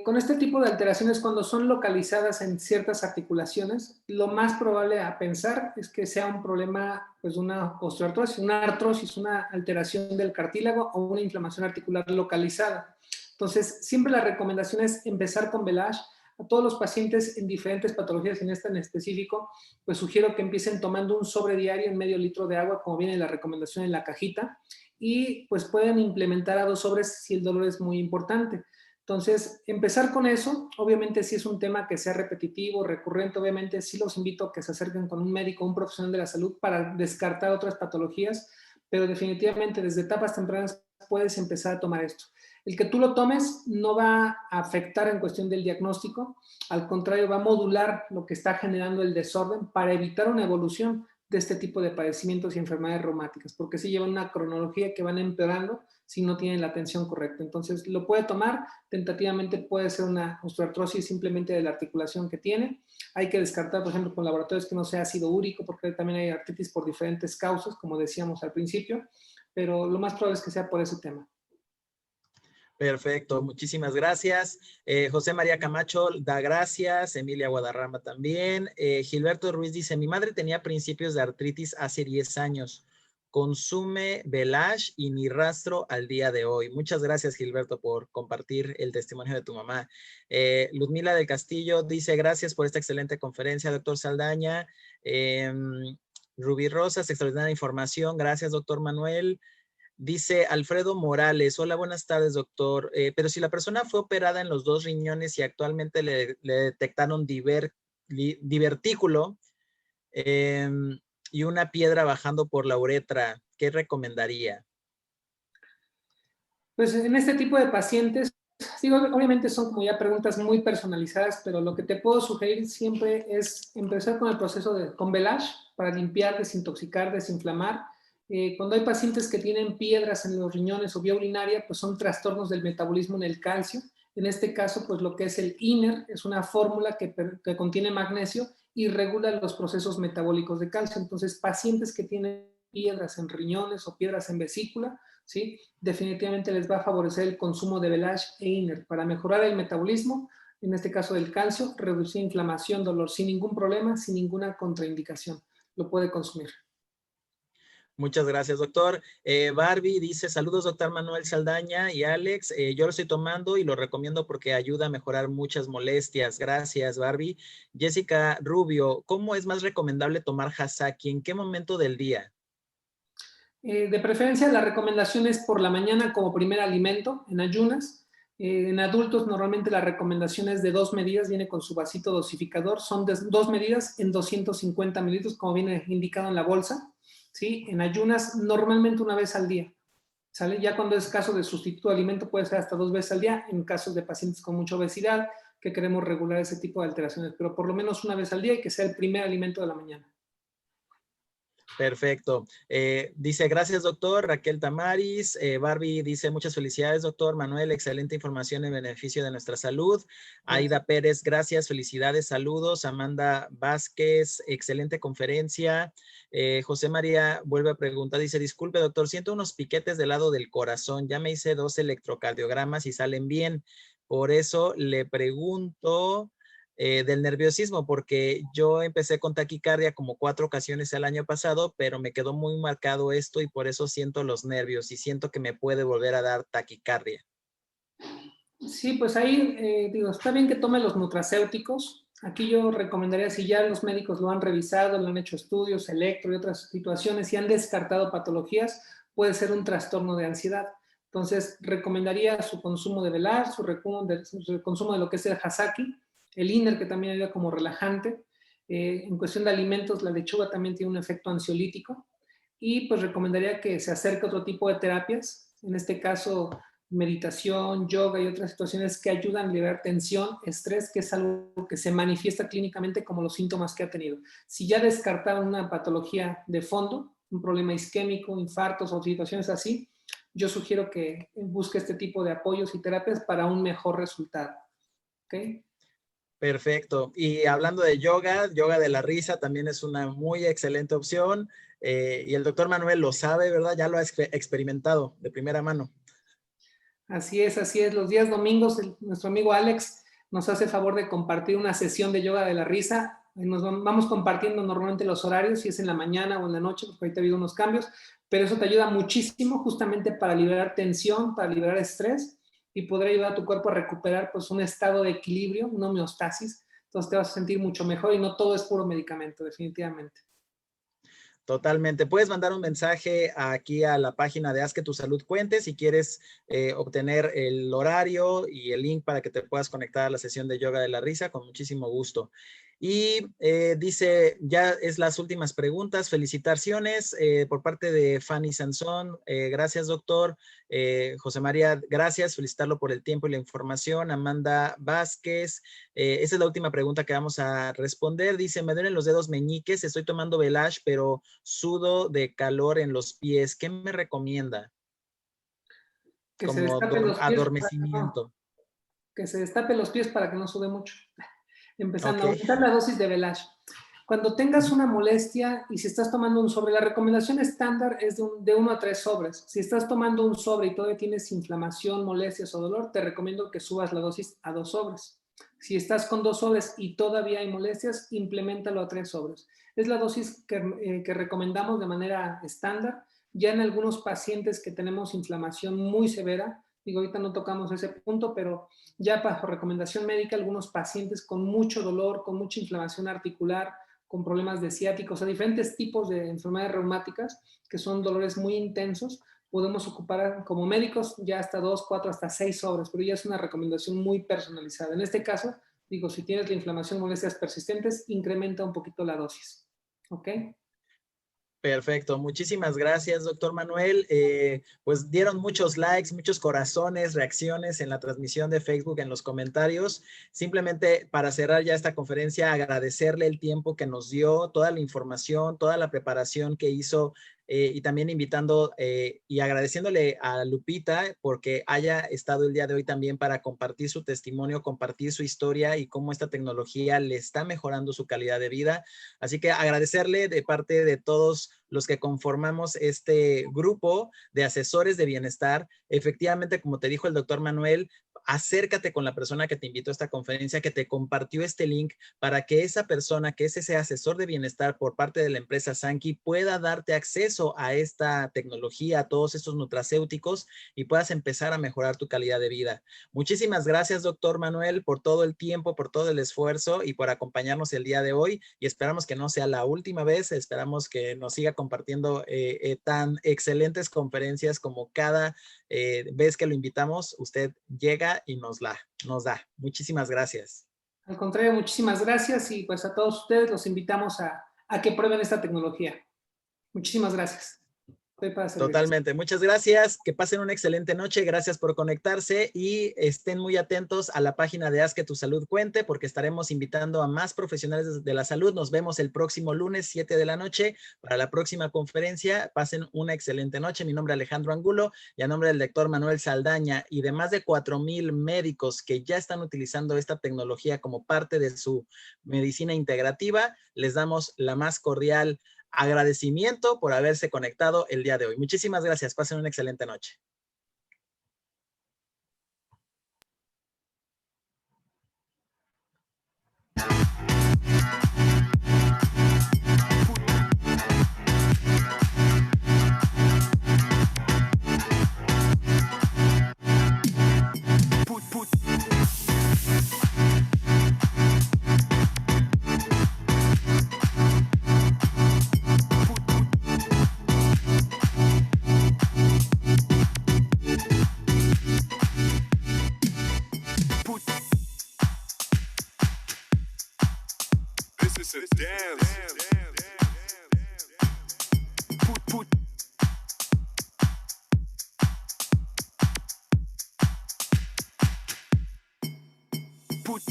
con este tipo de alteraciones, cuando son localizadas en ciertas articulaciones, lo más probable a pensar es que sea un problema, pues una osteoartrosis, una artrosis, una alteración del cartílago o una inflamación articular localizada. Entonces, siempre la recomendación es empezar con Velage. A todos los pacientes en diferentes patologías, en esta en específico, pues sugiero que empiecen tomando un sobre diario en medio litro de agua, como viene la recomendación en la cajita, y pues pueden implementar a 2 sobres si el dolor es muy importante. Entonces, empezar con eso, obviamente si es un tema que sea repetitivo, recurrente, obviamente sí los invito a que se acerquen con un médico, un profesional de la salud para descartar otras patologías, pero definitivamente desde etapas tempranas puedes empezar a tomar esto. El que tú lo tomes no va a afectar en cuestión del diagnóstico, al contrario, va a modular lo que está generando el desorden para evitar una evolución de este tipo de padecimientos y enfermedades reumáticas, porque sí llevan una cronología que van empeorando si no tienen la atención correcta. Entonces, lo puede tomar, tentativamente puede ser una osteoartrosis simplemente de la articulación que tiene. Hay que descartar, por ejemplo, con laboratorios que no sea ácido úrico, porque también hay artritis por diferentes causas, como decíamos al principio, pero lo más probable es que sea por ese tema. Perfecto, muchísimas gracias. José María Camacho da gracias, Emilia Guadarrama también. Gilberto Ruiz dice, mi madre tenía principios de artritis hace 10 años. Consume Velage y ni rastro al día de hoy. Muchas gracias, Gilberto, por compartir el testimonio de tu mamá. Ludmila del Castillo dice, gracias por esta excelente conferencia, doctor Saldaña. Rubí Rosas, extraordinaria información. Gracias, doctor Manuel. Dice Alfredo Morales, hola, buenas tardes, doctor. Pero si la persona fue operada en los 2 riñones y actualmente le detectaron divertículo y una piedra bajando por la uretra, ¿qué recomendaría? Pues en este tipo de pacientes, digo, obviamente son como ya preguntas muy personalizadas, pero lo que te puedo sugerir siempre es empezar con el proceso con Velage para limpiar, desintoxicar, desinflamar. Cuando hay pacientes que tienen piedras en los riñones o vía urinaria, pues son trastornos del metabolismo en el calcio. En este caso, pues lo que es el INER es una fórmula que contiene magnesio y regula los procesos metabólicos de calcio. Entonces, pacientes que tienen piedras en riñones o piedras en vesícula, ¿sí? Definitivamente les va a favorecer el consumo de Velage e INER para mejorar el metabolismo, en este caso del calcio, reducir inflamación, dolor, sin ningún problema, sin ninguna contraindicación. Lo puede consumir. Muchas gracias, doctor. Barbie dice, saludos, doctor Manuel Saldaña y Alex. Yo lo estoy tomando y lo recomiendo porque ayuda a mejorar muchas molestias. Gracias, Barbie. Jessica Rubio, ¿cómo es más recomendable tomar Hasaki? ¿En qué momento del día? De preferencia, la recomendación es por la mañana como primer alimento, en ayunas. En adultos, normalmente la recomendación es de 2 medidas, viene con su vasito dosificador. Son 2 medidas en 250 mililitros, como viene indicado en la bolsa. ¿Sí? En ayunas, normalmente una vez al día. ¿Sale? Ya cuando es caso de sustituto de alimento, puede ser hasta 2 veces al día, en casos de pacientes con mucha obesidad, que queremos regular ese tipo de alteraciones. Pero por lo menos una vez al día y que sea el primer alimento de la mañana. Perfecto. Dice, gracias, doctor. Raquel Tamaris. Barbie dice, muchas felicidades, doctor Manuel. Excelente información en beneficio de nuestra salud. Aida Pérez, gracias, felicidades, saludos. Amanda Vázquez, excelente conferencia. José María vuelve a preguntar, dice, disculpe, doctor, siento unos piquetes del lado del corazón. Ya me hice 2 electrocardiogramas y salen bien. Por eso le pregunto del nerviosismo, porque yo empecé con taquicardia como 4 ocasiones el año pasado, pero me quedó muy marcado esto y por eso siento los nervios y siento que me puede volver a dar taquicardia. Sí, pues ahí digo, está bien que tome los nutracéuticos. Aquí yo recomendaría, si ya los médicos lo han revisado, lo han hecho estudios, electro y otras situaciones y han descartado patologías, puede ser un trastorno de ansiedad. Entonces, recomendaría su consumo de velar, su consumo de lo que es el Hasaki, el INER, que también ayuda como relajante. En cuestión de alimentos, la lechuga también tiene un efecto ansiolítico. Y pues recomendaría que se acerque a otro tipo de terapias, en este caso meditación, yoga y otras situaciones que ayudan a liberar tensión, estrés, que es algo que se manifiesta clínicamente como los síntomas que ha tenido. Si ya descartaron una patología de fondo, un problema isquémico, infartos o situaciones así, yo sugiero que busque este tipo de apoyos y terapias para un mejor resultado. ¿Okay? Perfecto. Y hablando de yoga, yoga de la risa también es una muy excelente opción. Y el doctor Manuel lo sabe, ¿verdad? Ya lo ha experimentado de primera mano. Así es, así es. Los días domingos, nuestro amigo Alex nos hace el favor de compartir una sesión de yoga de la risa. Nos vamos compartiendo normalmente los horarios, si es en la mañana o en la noche, porque ahorita ha habido unos cambios, pero eso te ayuda muchísimo justamente para liberar tensión, para liberar estrés y poder ayudar a tu cuerpo a recuperar pues un estado de equilibrio, una homeostasis. Entonces te vas a sentir mucho mejor y no todo es puro medicamento, definitivamente. Totalmente. Puedes mandar un mensaje aquí a la página de Haz que tu salud cuente si quieres obtener el horario y el link para que te puedas conectar a la sesión de yoga de la risa con muchísimo gusto. Y dice, ya es las últimas preguntas. Felicitaciones por parte de Fanny Sansón. Gracias, doctor. José María, gracias. Felicitarlo por el tiempo y la información. Amanda Vázquez. Esa es la última pregunta que vamos a responder. Dice, me duelen los dedos meñiques. Estoy tomando Velage, pero sudo de calor en los pies. ¿Qué me recomienda? Que se Como destapen los pies. adormecimiento. Que se destape los pies para que no sude mucho. Empezando a Ok. aumentar la dosis de Velage. Cuando tengas una molestia y si estás tomando un sobre, la recomendación estándar es de 1 a 3 sobres. Si estás tomando un sobre y todavía tienes inflamación, molestias o dolor, te recomiendo que subas la dosis a 2 sobres. Si estás con 2 sobres y todavía hay molestias, implementalo a 3 sobres. Es la dosis que recomendamos de manera estándar. Ya en algunos pacientes que tenemos inflamación muy severa, digo, ahorita no tocamos ese punto, pero ya bajo recomendación médica, algunos pacientes con mucho dolor, con mucha inflamación articular, con problemas de ciáticos, o sea, diferentes tipos de enfermedades reumáticas, que son dolores muy intensos, podemos ocupar como médicos ya hasta 2, 4, hasta 6 sobres, pero ya es una recomendación muy personalizada. En este caso, digo, si tienes la inflamación, molestias persistentes, incrementa un poquito la dosis. ¿Ok? Perfecto, muchísimas gracias, doctor Manuel. Pues dieron muchos likes, muchos corazones, reacciones en la transmisión de Facebook, en los comentarios. Simplemente para cerrar ya esta conferencia, agradecerle el tiempo que nos dio, toda la información, toda la preparación que hizo y también invitando y agradeciéndole a Lupita porque haya estado el día de hoy también para compartir su testimonio, compartir su historia y cómo esta tecnología le está mejorando su calidad de vida. Así que agradecerle de parte de todos los que conformamos este grupo de asesores de bienestar. Efectivamente, como te dijo el doctor Manuel, acércate con la persona que te invitó a esta conferencia, que te compartió este link para que esa persona, que es ese asesor de bienestar por parte de la empresa Sankey, pueda darte acceso a esta tecnología, a todos estos nutracéuticos y puedas empezar a mejorar tu calidad de vida. Muchísimas gracias, doctor Manuel, por todo el tiempo, por todo el esfuerzo y por acompañarnos el día de hoy y esperamos que no sea la última vez, esperamos que nos siga compartiendo tan excelentes conferencias como cada vez que lo invitamos, usted llega y nos da. Muchísimas gracias. Al contrario, muchísimas gracias y pues a todos ustedes los invitamos a que prueben esta tecnología. Muchísimas gracias. Estoy para servirles. Totalmente. Muchas gracias. Que pasen una excelente noche. Gracias por conectarse y estén muy atentos a la página de Haz que tu salud cuente porque estaremos invitando a más profesionales de la salud. Nos vemos el próximo lunes 7 de la noche para la próxima conferencia. Pasen una excelente noche. Mi nombre es Alejandro Angulo y a nombre del doctor Manuel Saldaña y de más de 4,000 médicos que ya están utilizando esta tecnología como parte de su medicina integrativa, les damos la más cordial agradecimiento por haberse conectado el día de hoy. Muchísimas gracias. Pasen una excelente noche. This is a dance. Put